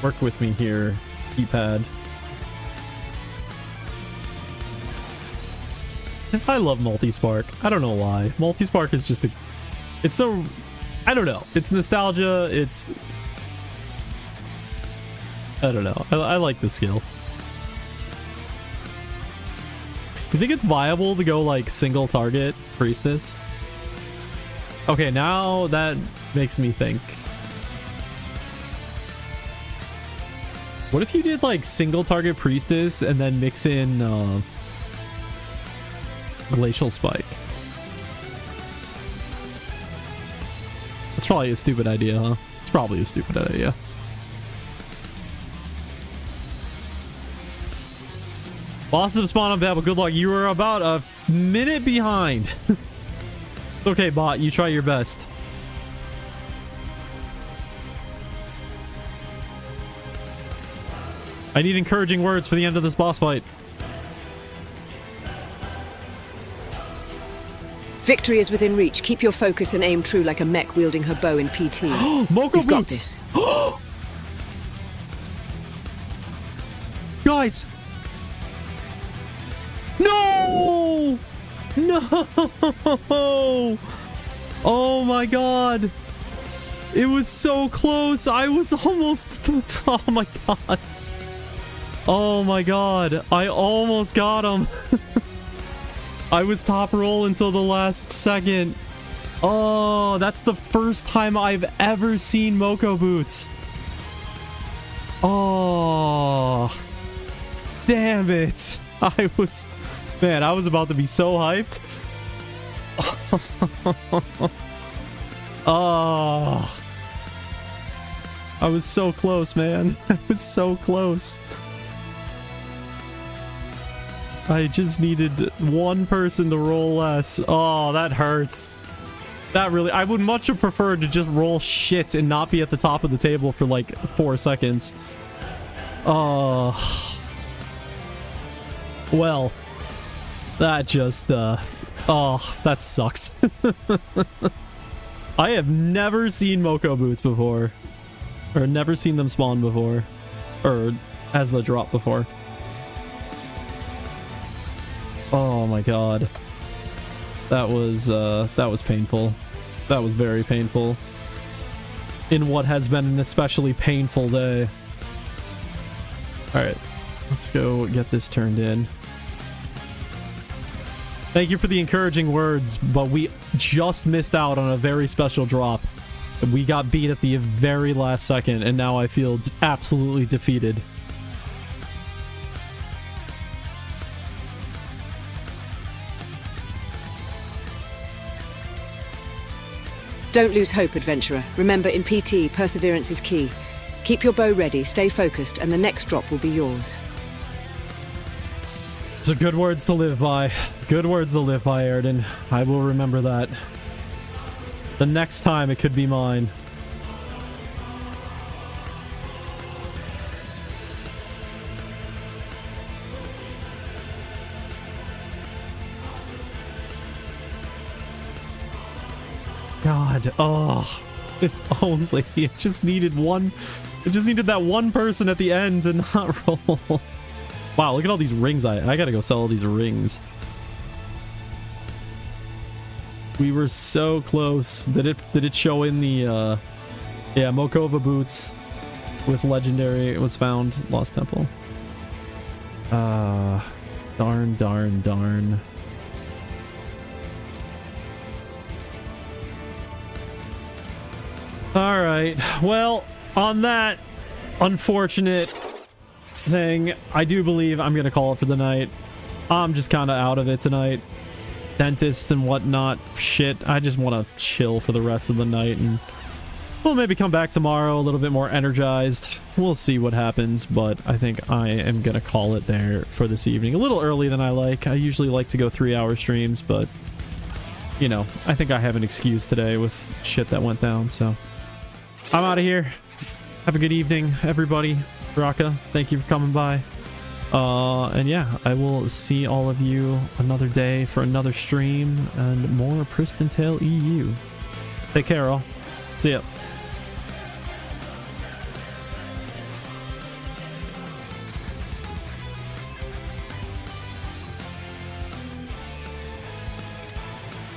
Work with me here, keypad. I love Multi-Spark. I don't know why. Multi-Spark is just a... It's so... I don't know. It's nostalgia. I don't know. I like the skill. You think it's viable to go like single target priestess? Okay, now that makes me think. What if you did like single target priestess and then mix in glacial spike? That's probably a stupid idea, huh? It's probably a stupid idea. Bosses have spawned on Babel. Good luck. You are about a minute behind. Okay, bot. You try your best. I need encouraging words for the end of this boss fight. Victory is within reach. Keep your focus and aim true like a mech wielding her bow in PT. Moko You've got boots. this. Guys. No! No! Oh my god. It was so close. I was almost... Oh my god. Oh my god. I almost got him. I was top roll until the last second. Oh, that's the first time I've ever seen Moko boots. Oh. Damn it. Man, I was about to be so hyped. Oh. I was so close, man. I was so close. I just needed one person to roll less. Oh, that hurts. That really... I would much have preferred to just roll shit and not be at the top of the table for like 4 seconds. Oh. Well. That just... Oh, that sucks. I have never seen Moko boots before. Or never seen them spawn before. Or as the drop before. Oh my god. That was painful. That was very painful. In what has been an especially painful day. Alright. Let's go get this turned in. Thank you for the encouraging words, but we just missed out on a very special drop. We got beat at the very last second, and now I feel absolutely defeated. Don't lose hope, adventurer. Remember, in PT, perseverance is key. Keep your bow ready, stay focused, and the next drop will be yours. So good words to live by. Good words to live by, Erden. I will remember that. The next time it could be mine. God, oh, if only. It just needed one. It just needed that one person at the end to not roll. Wow, look at all these rings. I gotta go sell all these rings. We were so close. Did it show in the yeah, Mokova boots with legendary it was found Lost Temple. Darn. All right. Well, on that unfortunate thing, I do believe I'm gonna call it for the night. I'm just kind of out of it tonight. Dentist and whatnot. Shit. I just want to chill for the rest of the night, and we'll maybe come back tomorrow a little bit more energized. We'll see what happens, but I think I am gonna call it there for this evening. A little early than I like. I usually like to go 3-hour streams, but you know, I think I have an excuse today with shit that went down, so I'm out of here. Have a good evening, everybody. Raka, thank you for coming by. And yeah, I will see all of you another day for another stream and more Pristontale EU. Take care, all. See ya.